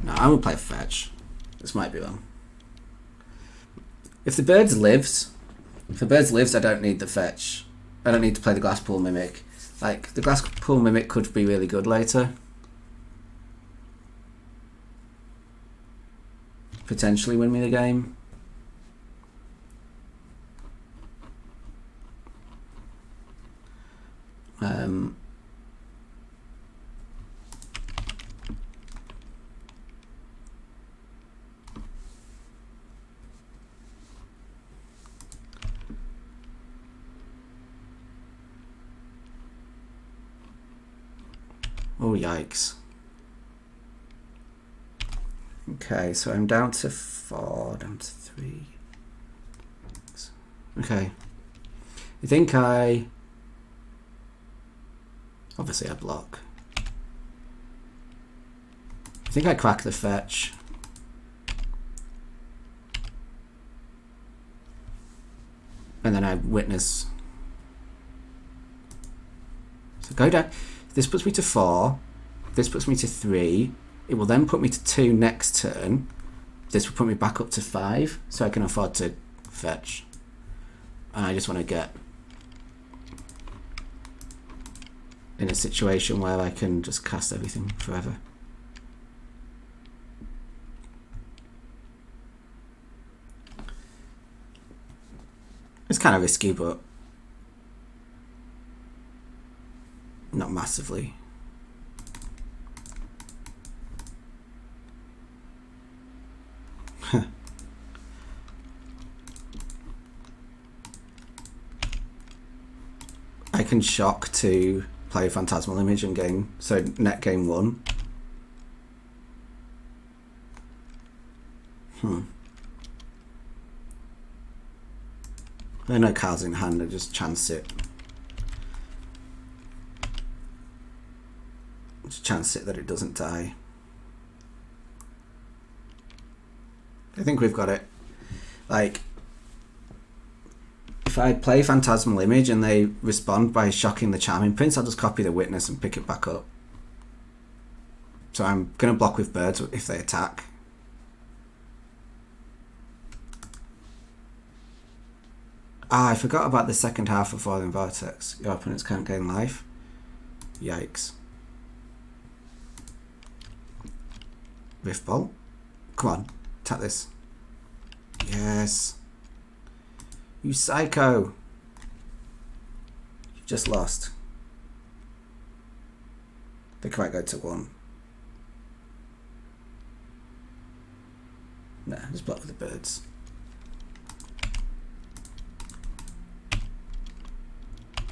No, I'm going to play a fetch. This might be wrong. If the birds lives, I don't need the fetch. I don't need to play the Glasspool Mimic. Like, the Glasspool Mimic could be really good later. Potentially win me the game. Oh, yikes. Okay, so I'm down to 4, down to 3. Okay. I think obviously I block. I think I crack the fetch. And then I witness. So go down. This puts me to 4. This puts me to 3. It will then put me to 2 next turn. This will put me back up to 5, so I can afford to fetch. And I just want to get in a situation where I can just cast everything forever. It's kind of risky, but not massively. I can shock to play Phantasmal Image and gain, so net gain 1. There are no cards in hand, I just chance it. Just chance it that it doesn't die. I think we've got it. Like, if I play Phantasmal Image and they respond by shocking the Charming Prince, I'll just copy the Witness and pick it back up. So I'm going to block with birds if they attack. Ah, I forgot about the second half of Falling Vortex. Your opponents can't gain life. Yikes. Rift Bolt. Come on, tap this. Yes. You psycho. You just lost. They might go to 1. Nah, just block with the birds.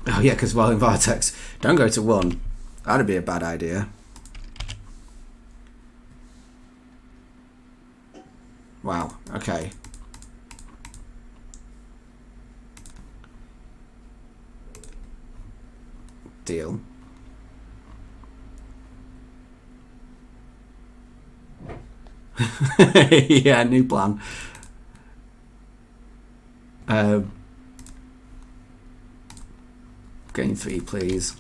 Oh yeah, because Falling Vortex. Don't go to 1. That'd be a bad idea. Wow, okay. Deal. Yeah, new plan. Gain 3, please.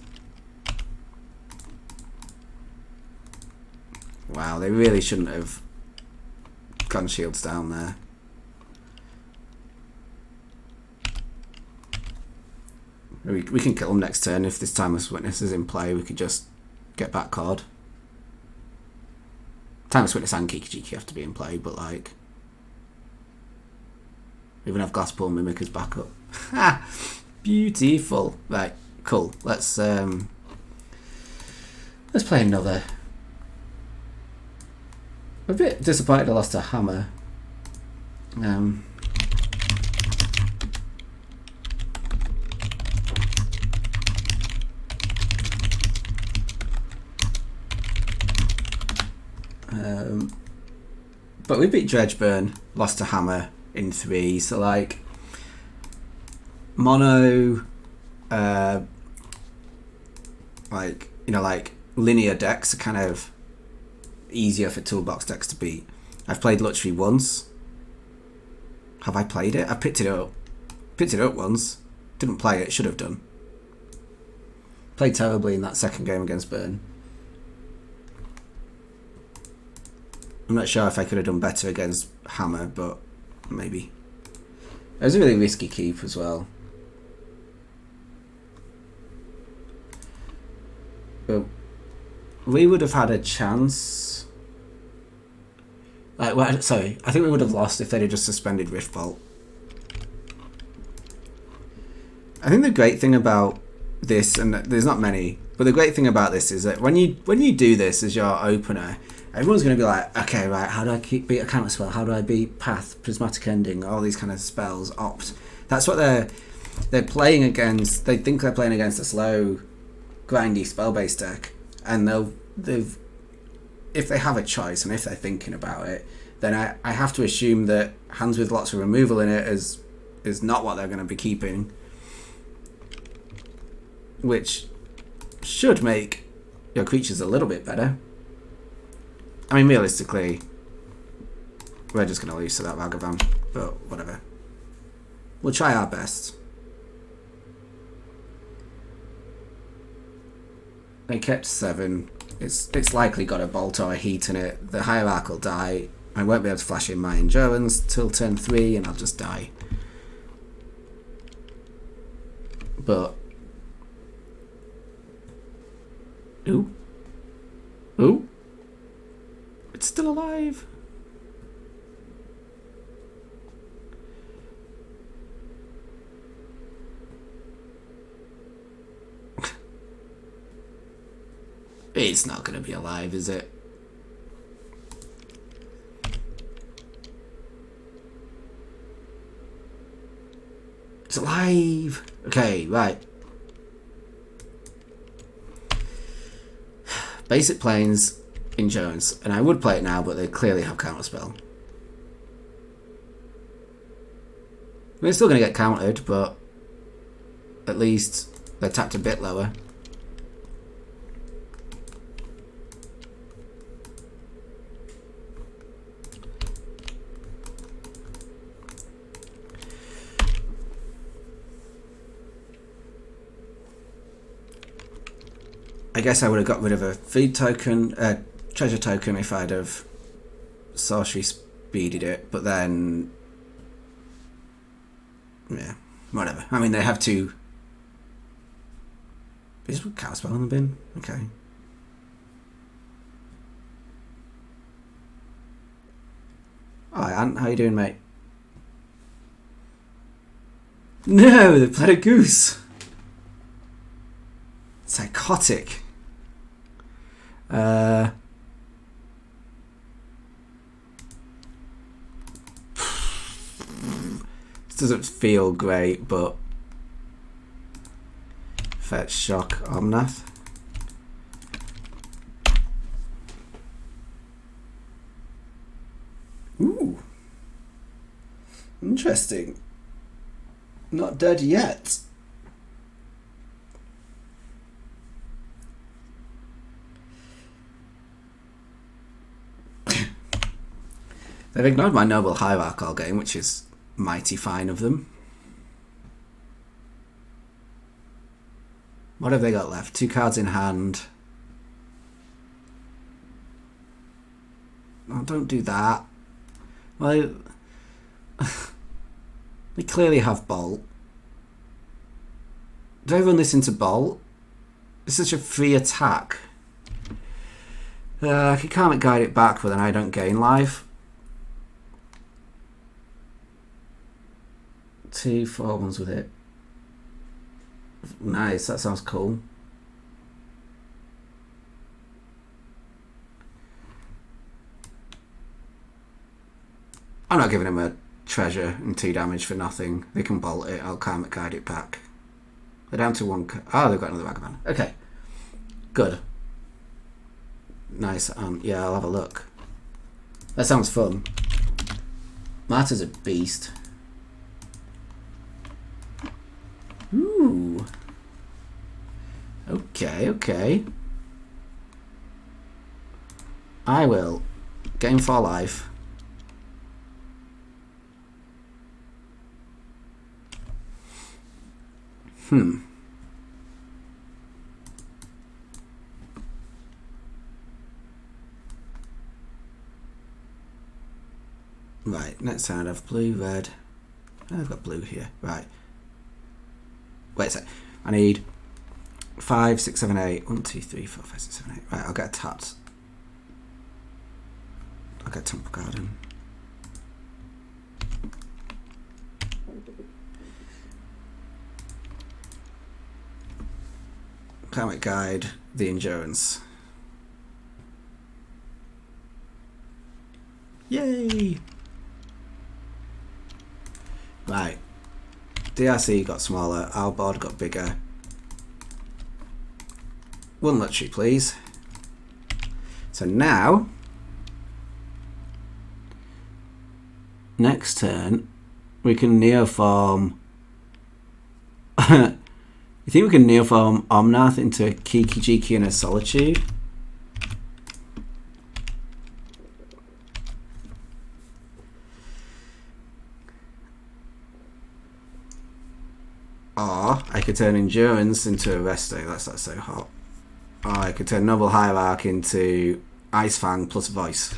Wow, they really shouldn't have gone shields down there. We can kill them next turn. If this Timeless Witness is in play, we could just get back card. Timeless Witness and Kiki have to be in play, but like, we even have Glasspool Mimic as backup. Ha! Beautiful. Right, cool. Let's play another. I'm a bit disappointed I lost a hammer. But we beat Dredgeburn, lost a hammer in 3, so like mono like, you know, like linear decks are kind of easier for toolbox decks to beat. I've played Lutri once. Have I played it? I picked it up. Picked it up once. Didn't play it, should have done. Played terribly in that second game against Burn. I'm not sure if I could have done better against Hammer, but maybe. It was a really risky keep as well. But we would have had a chance. Like, well, sorry, I think we would have lost if they'd have just suspended Rift Bolt. I think the great thing about this, and there's not many, but the great thing about this is that when you do this as your opener, everyone's going to be like, okay, right, how do I beat a counter spell? How do I beat Path, Prismatic Ending, all these kind of spells, Opt? That's what they're playing against. They think they're playing against a slow, grindy spell-based deck, and they'll if they have a choice and if they're thinking about it, then I have to assume that hands with lots of removal in it is not what they're going to be keeping, which should make your creatures a little bit better. I mean, realistically, we're just going to lose to that Vagabond, but whatever. We'll try our best. They kept 7. It's likely got a bolt or a heat in it. The Hierarch will die. I won't be able to flash in my endurance till turn 3 and I'll just die. But ooh. It's still alive. It's not going to be alive, is it? It's alive! Okay, right. Basic Plains, Endurance. And I would play it now, but they clearly have Counterspell. We're still going to get countered, but at least they're tapped a bit lower. I guess I would have got rid of a feed token, treasure token if I'd have sorcery speeded it, but then, yeah, whatever. I mean, they have to. Is Counterspell in the bin? Okay. Hi, Ant. How you doing, mate? No, they played a goose. Psychotic. This doesn't feel great, but fetch shock Omnath. Ooh, interesting. Not dead yet. They've ignored my Noble Hierarch all game, which is mighty fine of them. What have they got left? 2 cards in hand. Oh, don't do that. Well, they clearly have Bolt. Do I run this into Bolt? It's such a free attack. I can Karmic Guide it back, but then I don't gain life. 2 4-1s with it. Nice, that sounds cool. I'm not giving him a treasure and 2 damage for nothing. They can bolt it, I'll Karmic Guide it back. They're down to 1. Oh, they've got another Vagabond. Okay, good. Nice, yeah, I'll have a look. That sounds fun. Marta's a beast. Ooh. Okay. I will game for life. Right, next time I have blue, red. I've got blue here. Right. Wait a sec. I need 5, 6, 7, 8. 1, 2, 3, 4, 5, 6, 7, 8. Right, I'll get a tapped. I'll get Temple Garden. Karmic Guide, the Endurance. Yay! Right. DRC got smaller, our board got bigger. 1 Lutri, please. So now, next turn, we can neoform. You think we can neoform Omnath into a Kiki-Jiki and a Solitude? Or I could turn Endurance into a Resto. That's not so hot. Or I could turn Noble Hierarch into Ice Fang plus Voice.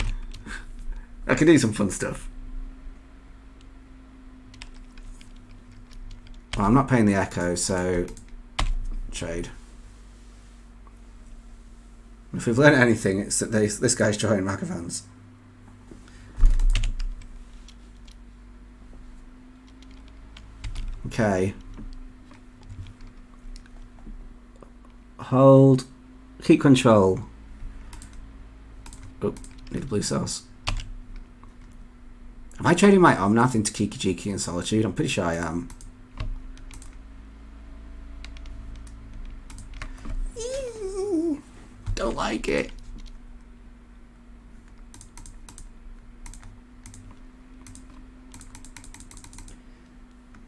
I could do some fun stuff. Well, I'm not paying the Echo, so trade. If we've learned anything, it's that this guy's drawing Magavans. Okay. Hold. Keep control. Oh, need a blue sauce. Am I trading my Omnath into Kiki-Jiki and Solitude? I'm pretty sure I am. Don't like it.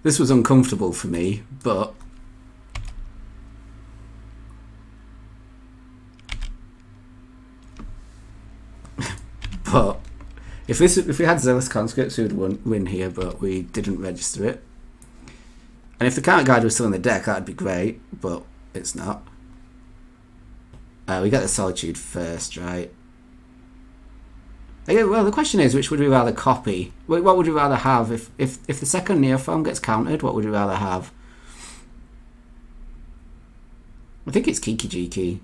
This was uncomfortable for me, but if we had Zealous Conscripts, we would win here, but we didn't register it. And if the counter guide was still in the deck, that'd be great, but it's not. We get the Solitude first, right? Okay, well, the question is, which would we rather copy? What would we rather have? If the second Neoform gets countered, what would we rather have? I think it's Kiki-Jiki.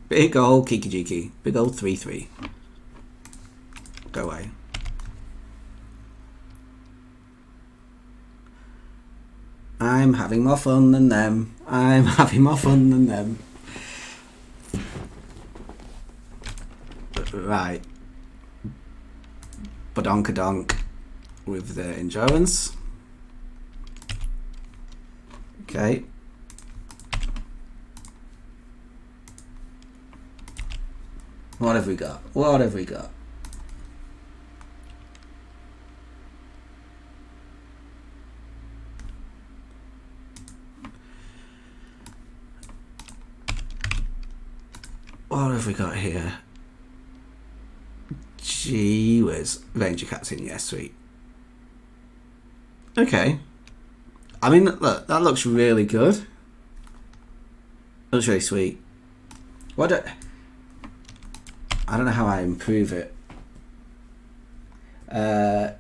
Big old Kiki-Jiki. Big old 3/3. Go away. I'm having more fun than them. I'm having more fun than them. Right. Badonkadonk with the Endurance. Okay. What have we got? What have we got? What have we got here? Gee whiz. Ranger Captain, yes, sweet. Okay. I mean, look, that looks really good. Looks really sweet. I don't know how I improve it. I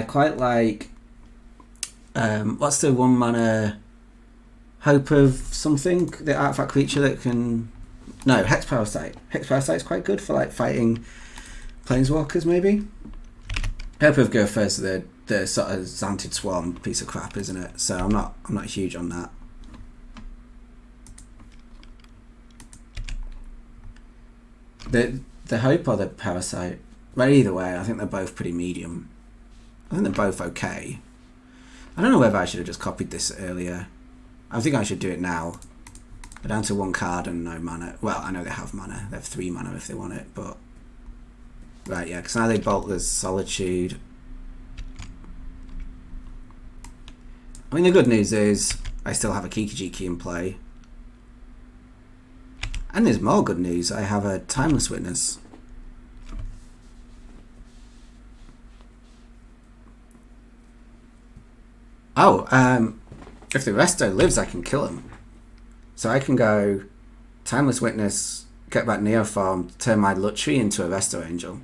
quite like what's the 1 mana Hope of something? The artifact creature that can Hex Parasite. Hex Parasite is quite good for like fighting planeswalkers maybe. Hope of Girth is the sort of Xanted Swarm piece of crap, isn't it? So I'm not huge on that. The Hope or the Parasite? Well, either way, I think they're both pretty medium. I think they're both okay. I don't know whether I should have just copied this earlier. I think I should do it now. They're down to 1 card and no mana. Well, I know they have mana. They have 3 mana if they want it, but... Right, yeah, because now they bolt the Solitude. I mean, the good news is I still have a Kiki-Jiki in play. And there's more good news. I have a Timeless Witness. Oh, if the Resto lives, I can kill him. So I can go Timeless Witness, get back Neoform, turn my Lutri into a Resto Angel.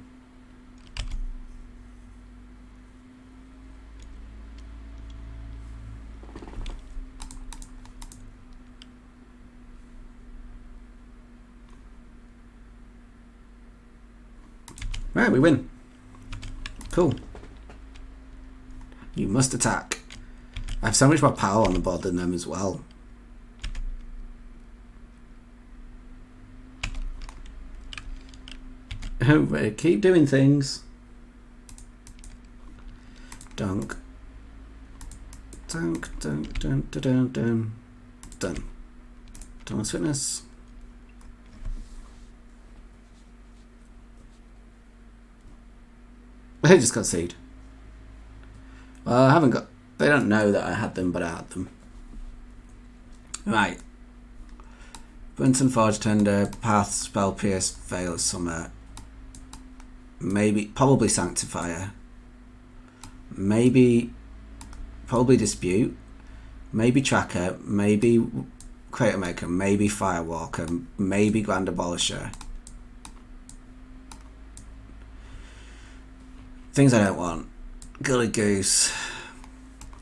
Right, we win. Cool. You must attack. I have so much more power on the board than them as well. Keep doing things. Dunk. Dunk, dunk, dun, dun, dun, dun. Done. Timeless Witness. I just concede. Well, I haven't got... They don't know that I had them, but I had them. Right. Bunsen Forge Tender, Path, Spell Pierce, Veil of Summer. Maybe, probably Sanctifier. Maybe, probably Dispute. Maybe Tracker. Maybe Crater Maker. Maybe Firewalker. Maybe Grand Abolisher. Things I don't want. Gully Goose.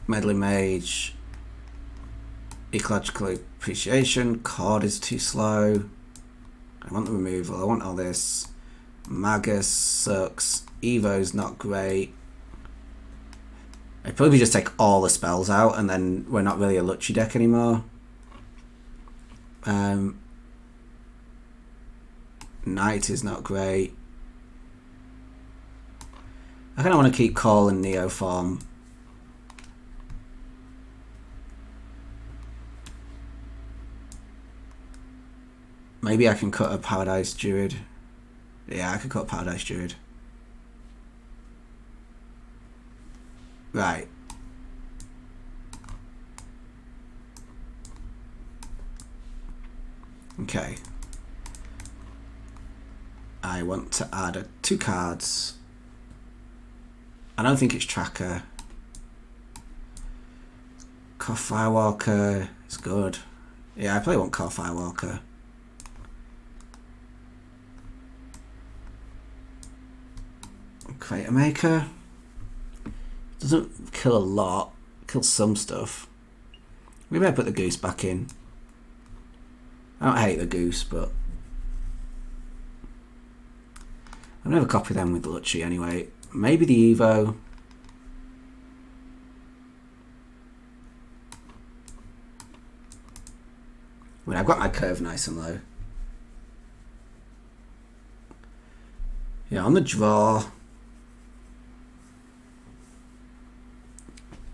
Meddling Mage. Ecological Appreciation. Cord is too slow. I want the removal. I want all this. Magus sucks. Evo's not great. I'd probably just take all the spells out and then we're not really a Lutri deck anymore. Night is not great. I kind of want to keep Call and Neo form. Maybe I can cut a Paradise Druid. Yeah, I could cut Paradise Druid. Right. Okay. I want to add 2 cards. I don't think it's Tracker. Core Firewalker is good. Yeah, I probably want Core Firewalker. Crater Maker. Doesn't kill a lot. Kills some stuff. We better put the Goose back in. I don't hate the Goose, but I'll never copy them with Lutri anyway. Maybe the Evo. I mean, I've got my curve nice and low. Yeah, on the draw.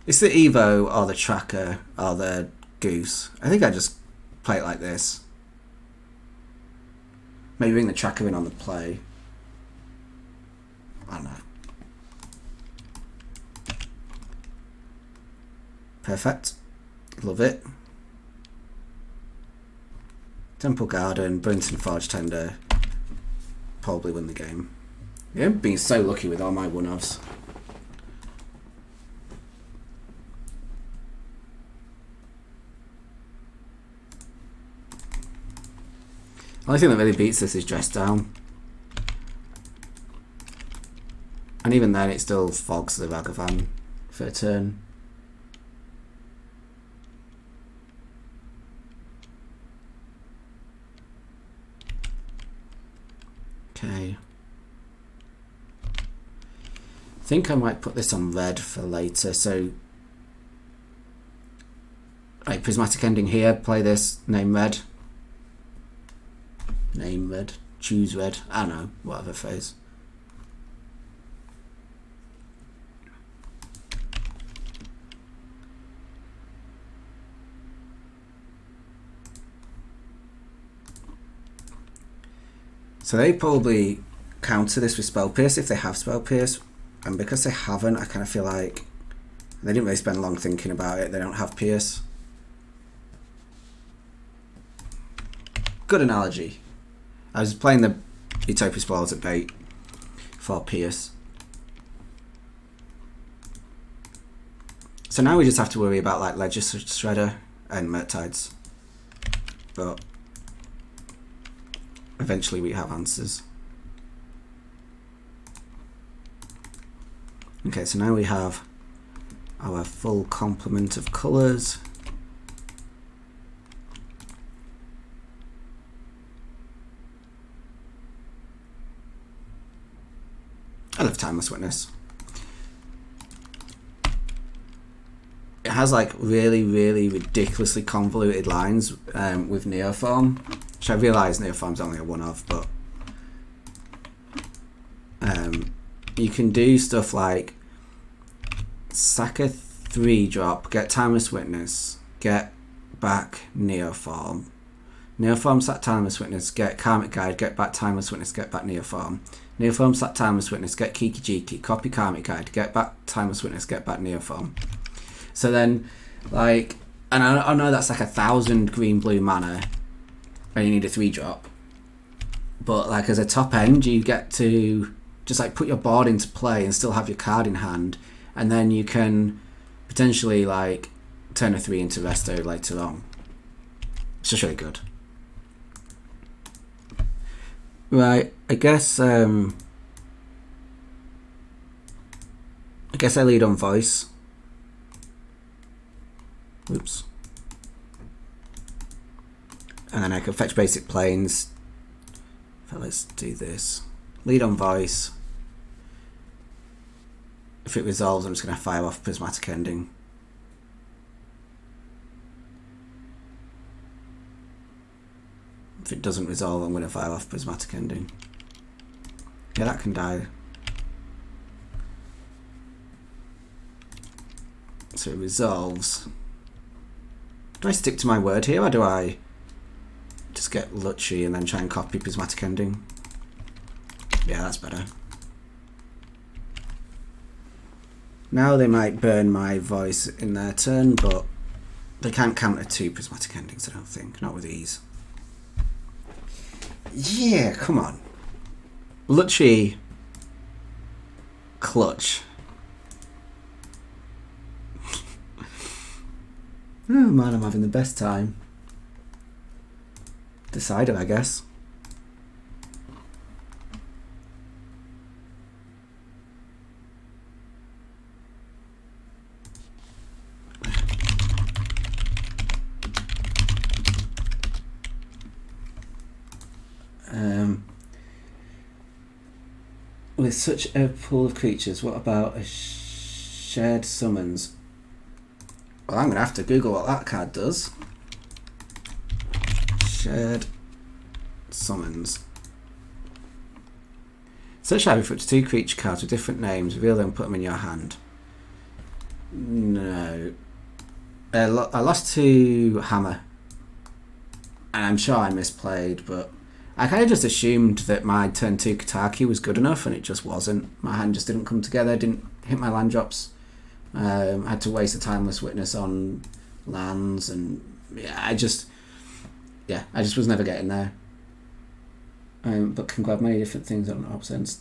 It's the Evo or the Tracker or the Goose. I think I just play it like this. Maybe bring the Tracker in on the play. I don't know. Perfect. Love it. Temple Garden, Bunsen Forge Tender. Probably win the game. Yeah, being so lucky with all my one-offs. The only thing that really beats this is Dress Down. And even then it still fogs the Ragavan for a turn. Okay. I think I might put this on red for later, so right, Prismatic Ending here, play this, name red. Name red, choose red, I don't know, whatever phrase. So they probably counter this with Spell Pierce if they have Spell Pierce, and because they haven't, I kind of feel like they didn't really spend long thinking about it. They don't have Pierce. Good analogy. I was playing the Utopia Spoils at bait for Pierce. So now we just have to worry about like Ledger Shredder and Murktides. But eventually we have answers. Okay, so now we have our full complement of colours. I love Timeless Witness. It has like really, really ridiculously convoluted lines with Neoform, which I realise Neoform's only a one-off, but you can do stuff like sack a 3-drop, get Timeless Witness, get back Neoform, Neoform, sack Timeless Witness, get Karmic Guide, get back Timeless Witness, get back Neoform. Neoform, sack Timeless Witness, get Kiki Jiki, copy Karmic Guide, get back Timeless Witness, get back Neoform. So then, like, and I know that's like 1,000 green-blue mana, and you need a 3-drop. But like as a top end, you get to just like put your board into play and still have your card in hand, and then you can potentially like turn a 3 into resto later on. It's just really good. Right, I guess I lead on voice. Oops. And then I can fetch basic planes. So let's do this. Lead on voice. If it resolves, I'm just going to fire off Prismatic Ending. If it doesn't resolve, I'm going to fire off Prismatic Ending. Yeah, that can die. So it resolves. Do I stick to my word here, or do I just get Lutri and then try and copy Prismatic Ending? Yeah, that's better. Now they might burn my voice in their turn, but they can't counter 2 Prismatic Endings, I don't think. Not with ease. Yeah, come on. Lutri. Clutch. Oh man, I'm having the best time. Decider, I guess. With such a pool of creatures, what about a shared summons? Well, I'm going to have to Google what that card does. Shared summons. Search library for up to 2 creature cards with different names. Reveal them and put them in your hand. No. I lost to Hammer. And I'm sure I misplayed, but I kind of just assumed that my turn 2 Kataki was good enough, and it just wasn't. My hand just didn't come together, didn't hit my land drops. I had to waste a Timeless Witness on lands, and yeah, I just was never getting there. But can grab many different things on options,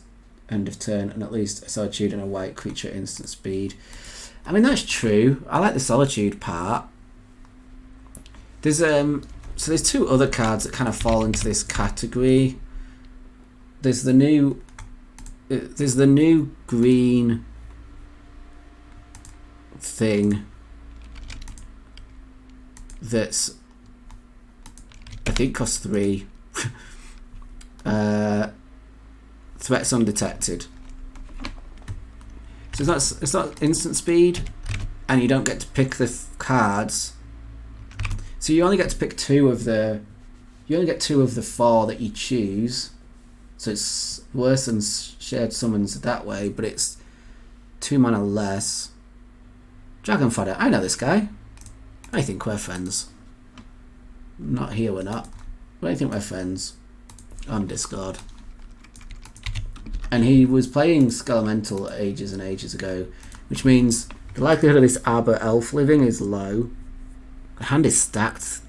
end of turn, and at least a Solitude and a white creature instant speed. I mean, that's true. I like the Solitude part. There's So there's 2 other cards that kind of fall into this category. There's the new green thing that's, I think, costs 3. Threats undetected. So it's not instant speed, and you don't get to pick the cards. So you only get to pick 2 of the. You only get 2 of the 4 that you choose. So it's worse than shared summons that way, but it's 2 mana less. Dragon Fodder. I know this guy. I think we're friends. Not here, we're not. But I think we're friends on Discord. And he was playing Skelemental ages and ages ago, which means the likelihood of this Arbor Elf living is low. The hand is stacked.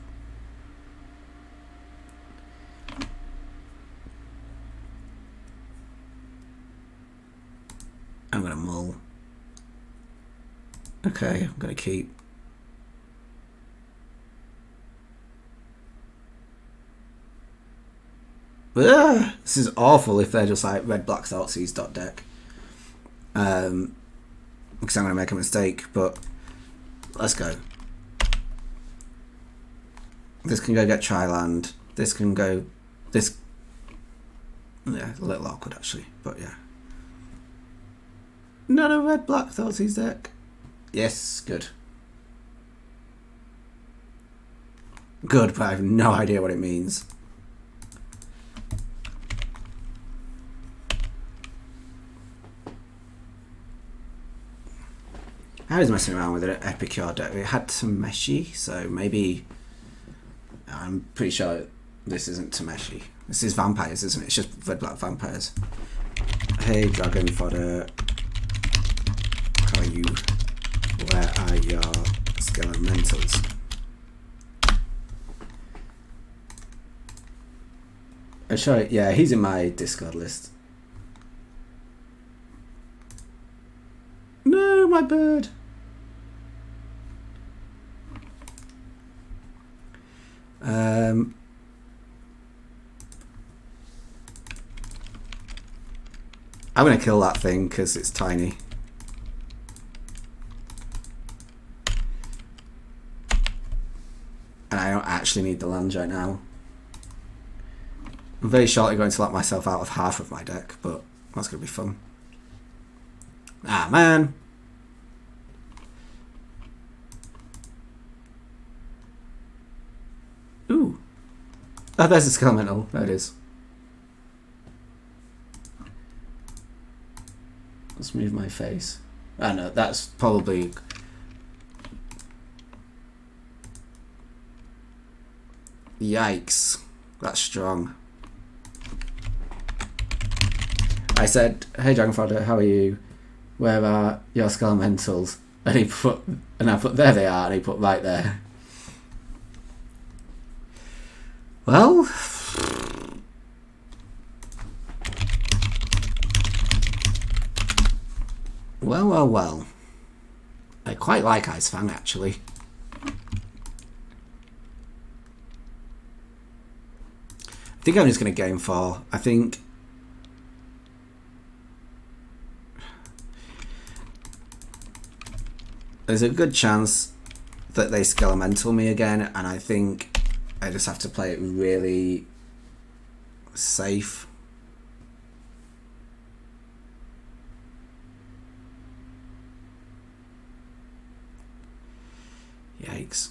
I'm gonna mull. Okay, I'm gonna keep. Ugh, this is awful if they're just like red black Thoughtseize deck. Because I'm gonna make a mistake, but let's go. This can go get Tri-land. This can go. This. Yeah, a little awkward actually, but yeah. Not a red black Thoughtseize deck. Yes, good. Good, but I have no idea what it means. I was messing around with an Epicure deck. It had some Meshi, so maybe I'm pretty sure This isn't Tameshi. This is vampires, isn't it? It's just red-black vampires. Hey, dragon fodder. How are you? Where are your skelementals? Sure, yeah, he's in my Discord list. No, my bird. I'm gonna kill that thing because it's tiny. And I don't actually need the land right now. I'm very shortly going to lock myself out of half of my deck, but that's gonna be fun. Ah, man. Ooh. Oh, there's a Skelemental. There it is. Let's move my face. I know, that's probably... Yikes. That's strong. I said, hey Dragonfodder, how are you? Where are your Skelementals? And he put, and I put, there they are, and he put right there. Well... Well. I quite like Ice Fang, actually. I think I'm just going to game 4. I think... There's a good chance that they Skelemental me again, and I think I just have to play it really safe. Yikes.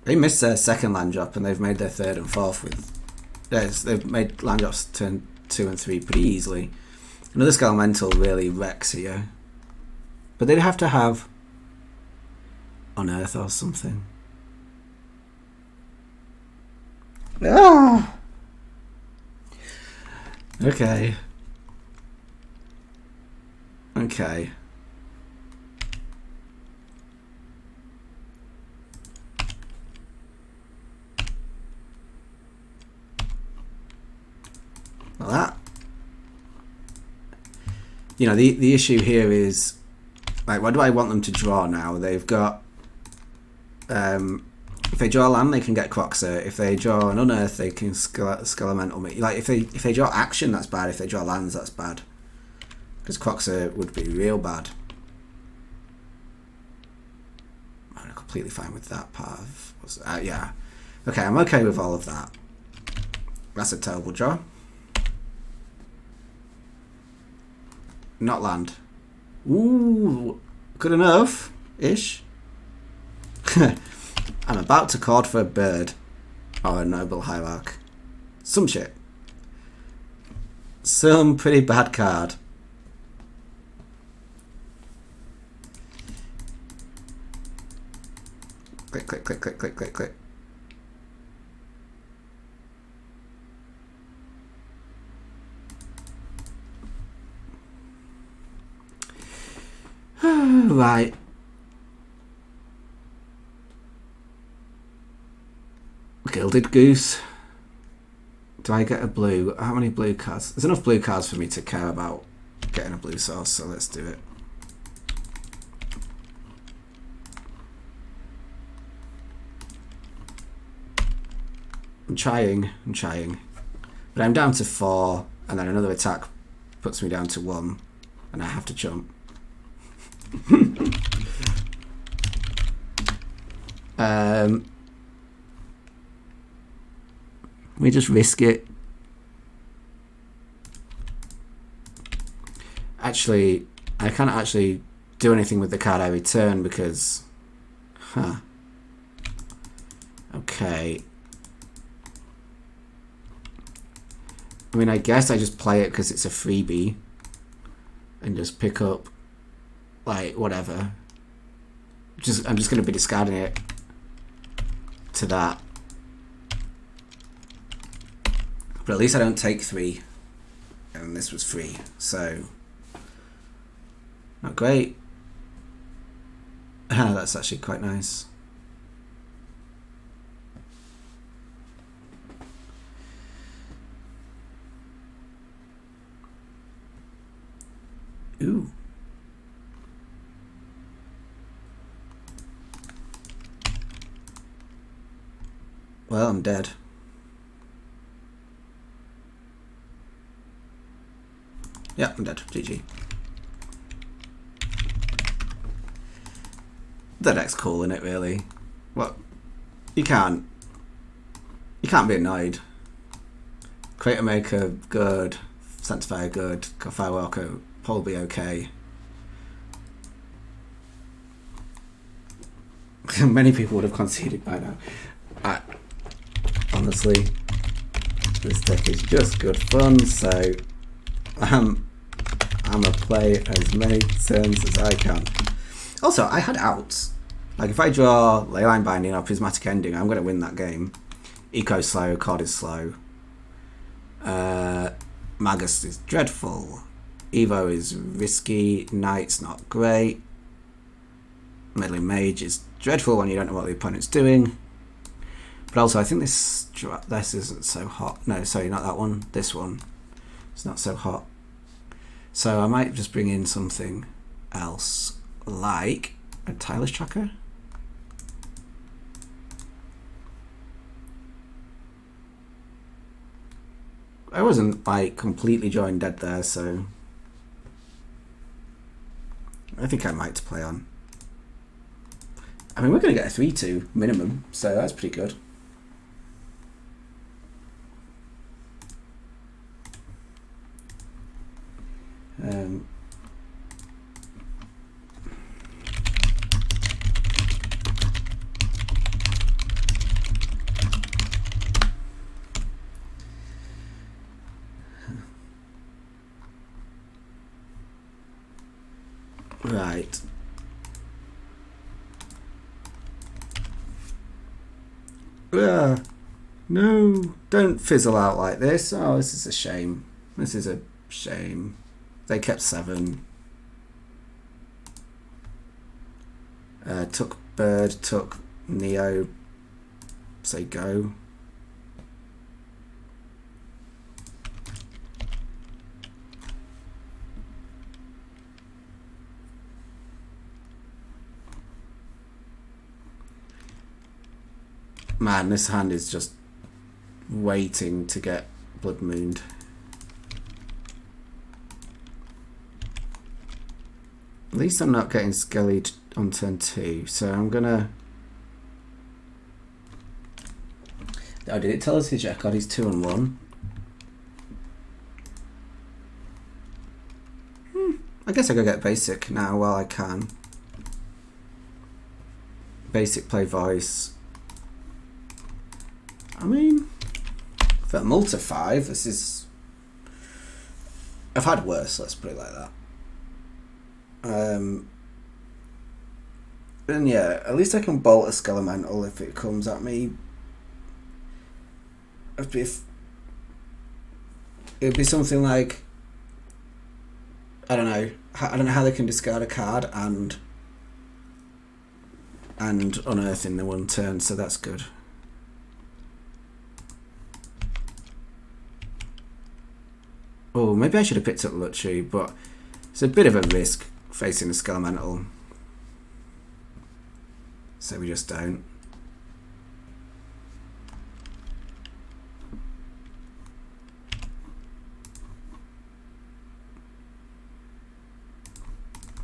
They missed their second land drop and they've made their third and fourth with... Yes, they've made land drops turn 2 and 3 pretty easily. Another Skelemental really wrecks here. But they'd have to have Unearth or something. Ah! Okay. Okay. Well, that, you know, the issue here is, like, what do I want them to draw now? They've got, if they draw land, they can get Croxer. If they draw an Unearth, they can Skelemental me. Like, if they draw action, that's bad. If they draw lands, that's bad. Because Croxer would be real bad. I'm completely fine with that part of, yeah. Okay, I'm okay with all of that. That's a terrible draw. Not land. Ooh, good enough-ish. I'm about to call for a bird. Or a noble hierarch. Some shit. Some pretty bad card. Click, click, click, click, click, click, click. Right. Gilded Goose. Do I get a blue? How many blue cards? There's enough blue cards for me to care about getting a blue source, so let's do it. I'm trying. But I'm down to 4, and then another attack puts me down to 1, and I have to jump. We just risk it. Actually, I can't actually do anything with the card I return because... Okay. I mean, I guess I just play it because it's a freebie and just pick up, like, whatever. I'm just going to be discarding it to that. But at least I don't take 3. And this was 3, so not great. That's actually quite nice. Ooh. Well, I'm dead. Yeah, I'm dead. GG. The deck's cool, isn't it, really? Well, you can't be annoyed. Crater Maker, good. Sanctifier, good. Firewalker, probably okay. Many people would have conceded by now. Honestly, this deck is just good fun, so I'm gonna play as many turns as I can. Also, I had outs. Like, if I draw Leyline Binding or Prismatic Ending, I'm going to win that game. Eco's slow, Cord is slow. Magus is dreadful. Evo is risky. Knight's not great. Meddling Mage is dreadful when you don't know what the opponent's doing. But also, I think this isn't so hot. No, sorry, not that one. This one. It's not so hot. So I might just bring in something else. Like a Tireless Tracker. I wasn't like completely drawing dead there, so I think I might play on. I mean, we're going to get a 3-2 minimum, so that's pretty good. Right. No, don't fizzle out like this. Oh, this is a shame. This is a shame. They kept 7. Took Bird, took Neo. Say go. Man, this hand is just waiting to get Blood Mooned. At least I'm not getting Skelly on turn 2, so I'm gonna... Oh, did it tell us his record? He's 2-1. I guess I could get basic now while I can. Basic, play voice. I mean, for a multi 5, this is... I've had worse, let's put it like that. And yeah, at least I can bolt a Skelemental if it comes at me. It'd be something like, I don't know how they can discard a card and unearth in the one turn, so that's good. Oh, maybe I should have picked up Lutri, but it's a bit of a risk facing a Skelemental. So we just don't.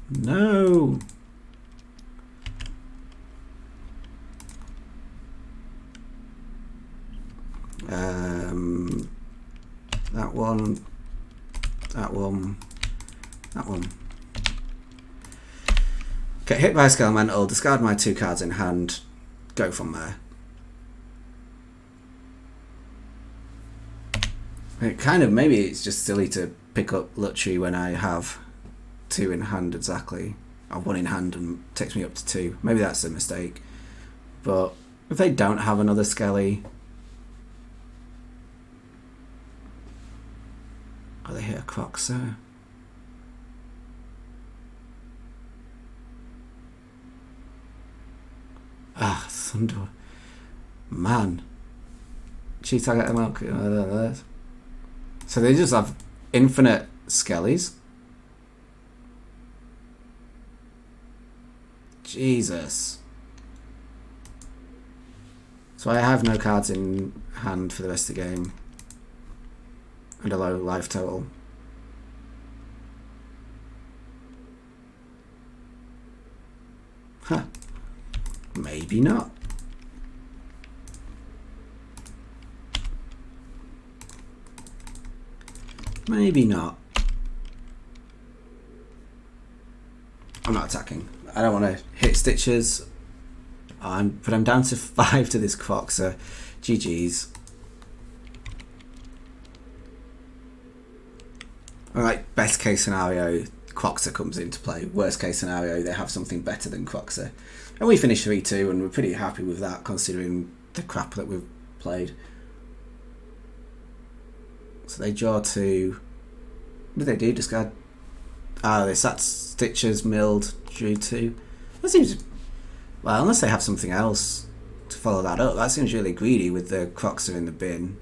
No! That one. That one. That one. Get hit by a Skelemental, discard my 2 cards in hand, go from there. It kind of, maybe it's just silly to pick up Lutri when I have 2 in hand exactly, or 1 in hand and takes me up to 2. Maybe that's a mistake. But if they don't have another Skelly, Oh, they hit a Croxer. Ah, Thunder. Man. Cheat, I get them out. So they just have infinite skellies. Jesus. So I have no cards in hand for the rest of the game. And a low life total. Huh. Maybe not. Maybe not. I'm not attacking. I don't want to hit Stitches. But I'm down to 5 to this Croxer. GG's. Alright, best case scenario, Croxer comes into play. Worst case scenario, they have something better than Croxer. And we finished 3-2 and we're pretty happy with that considering the crap that we've played. So they draw 2. What did they do? Discard. They sat Stitches, milled, drew 2. That seems... Well, unless they have something else to follow that up. That seems really greedy with the Croxer in the bin.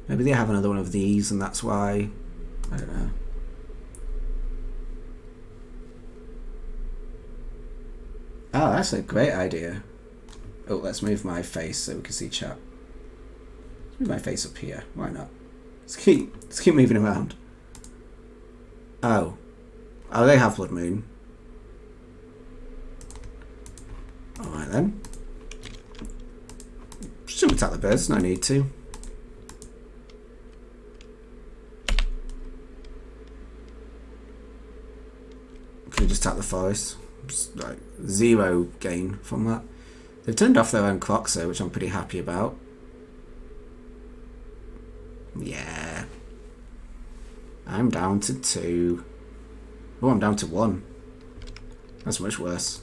Maybe they have another one of these and that's why. I don't know. Oh, that's a great idea. Oh, let's move my face so we can see chat. Let's move my face up here. Why not? Let's keep moving around. Oh. Oh, they have Blood Moon. Alright then. Shouldn't attack the birds, no need to. Could just attack the forest. Like 0 gain from that. They've turned off their own Croxer, which I'm pretty happy about. Yeah. I'm down to 2. Oh, I'm down to 1. That's much worse.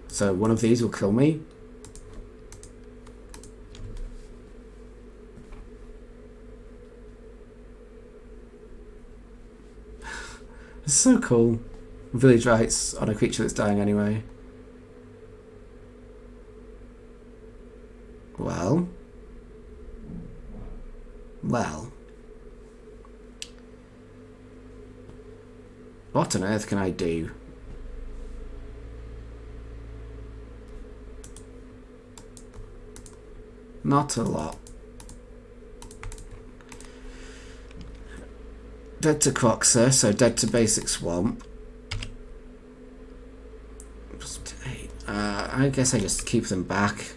So one of these will kill me. It's so cool. Village rights on a creature that's dying anyway. Well. Well. What on earth can I do? Not a lot. Dead to Croxer, so dead to basic swamp. I guess I just keep them back.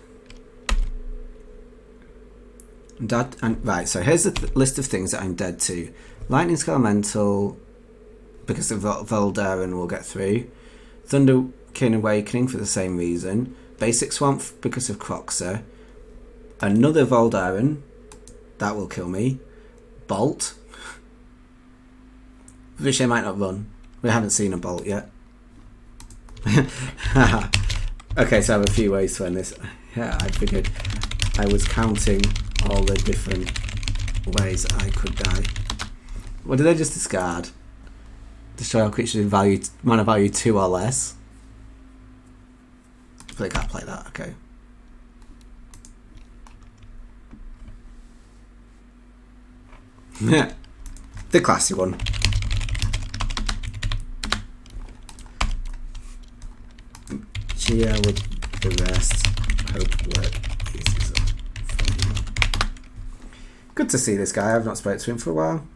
Right, so here's the list of things that I'm dead to. Lightning Skelemental, because of Voldarin will get through. Thunderkin Awakening for the same reason. Basic Swamp because of Croxer. Another Voldarin, that will kill me. Bolt. Which they might not run. We haven't seen a Bolt yet. Okay, so I have a few ways to end this. Yeah, I figured I was counting all the different ways I could die. What did I just discard? Destroy all creatures in value, mana value 2 or less. But I can't play that, okay. Yeah, the classy one. Cheer with the rest. Hope work eases up. Good to see this guy. I've not spoken to him for a while.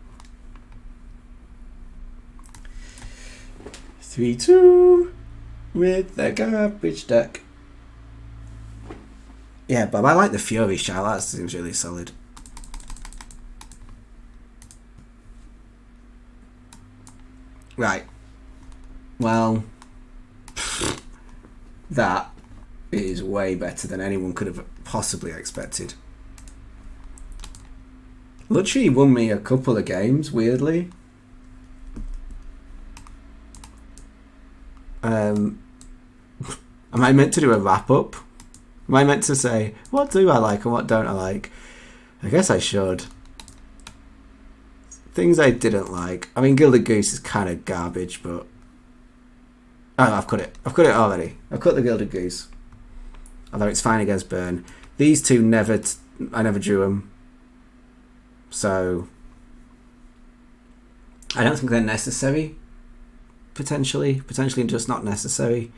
3-2 with the garbage deck. Yeah, Bob, I like the Fury shout. That seems really solid. Right. Well, that is way better than anyone could have possibly expected. Lutri won me a couple of games, weirdly. Am I meant to do a wrap-up? Am I meant to say, what do I like and what don't I like? I guess I should. Things I didn't like. I mean, Gilded Goose is kind of garbage, but... Oh, I've cut it. I've cut it already. I've cut the Gilded Goose. Although it's fine against burn. These two I never drew them. So... I don't think they're necessary. Potentially just not necessary.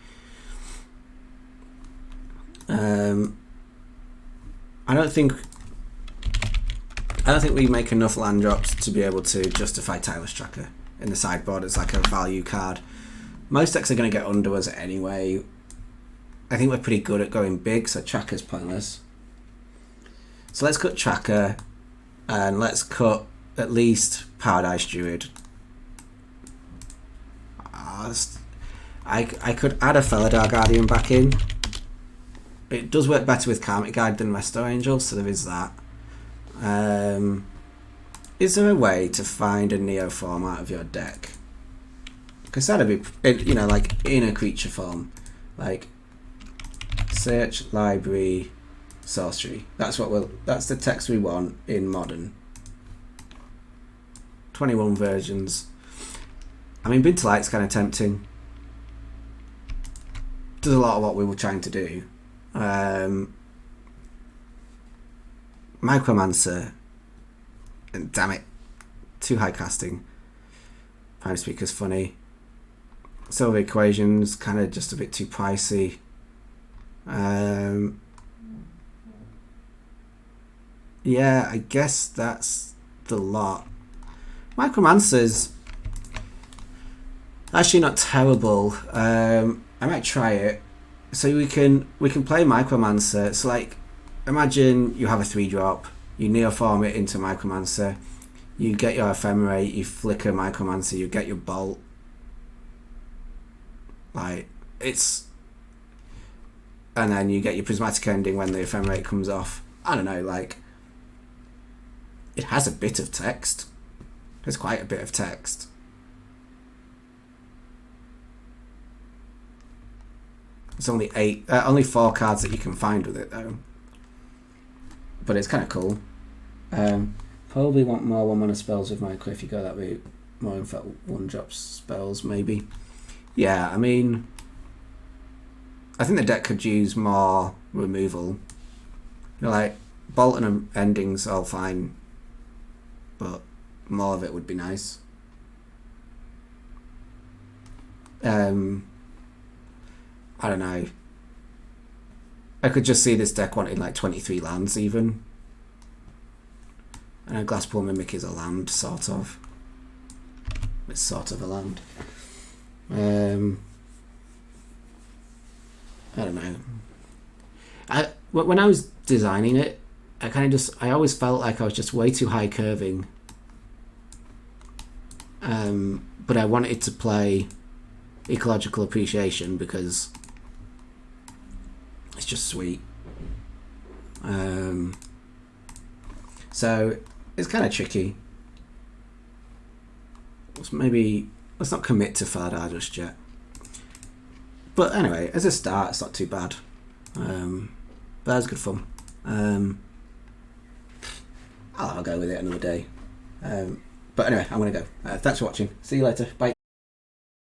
I don't think we make enough land drops to be able to justify Tireless Tracker in the sideboard as like a value card. Most decks are going to get under us anyway. I think we're pretty good at going big, so Tracker's pointless. So let's cut Tracker, and let's cut at least Paradise Druid. I could add a Felidar Guardian back in. It does work better with Karmic Guide than Restore Angel, so there is that. Is there a way to find a Neo form out of your deck? Because that'd be, like in a creature form. Like, search, library, sorcery. That's the text we want in Modern. 21 versions. I mean, Bid to Light's kind of tempting. Does a lot of what we were trying to do. Micromancer. And damn it. Too high casting. Prime Speaker's funny. Silver Equations, kind of just a bit too pricey. Yeah, I guess that's the lot. Micromancer's actually not terrible. I might try it. So we can play Micromancer. So like, imagine you have a 3-drop, you neoform it into Micromancer, you get your Ephemerate, you flicker Micromancer, you get your Bolt. Like, and then you get your Prismatic Ending when the Ephemerate comes off. I don't know, like, it has a bit of text. There's quite a bit of text. It's only 4 cards that you can find with it though. But it's kind of cool. Probably want more 1-mana spells with Micro if you go that route. More in fact 1-drop spells maybe. Yeah, I mean, I think the deck could use more removal. Like, Bolt and Ending's all fine, but more of it would be nice. I don't know. I could just see this deck wanting like 23 lands even. And a Glasspool Mimic is a land, sort of. It's sort of a land. I don't know. When I was designing it, I always felt like I was just way too high curving. But I wanted to play Ecological Appreciation because it's just sweet. So it's kind of tricky. Let's not commit to Felidar just yet. But anyway, as a start, it's not too bad. But that was good fun. I'll go with it another day. But anyway, I'm going to go. Thanks for watching. See you later. Bye.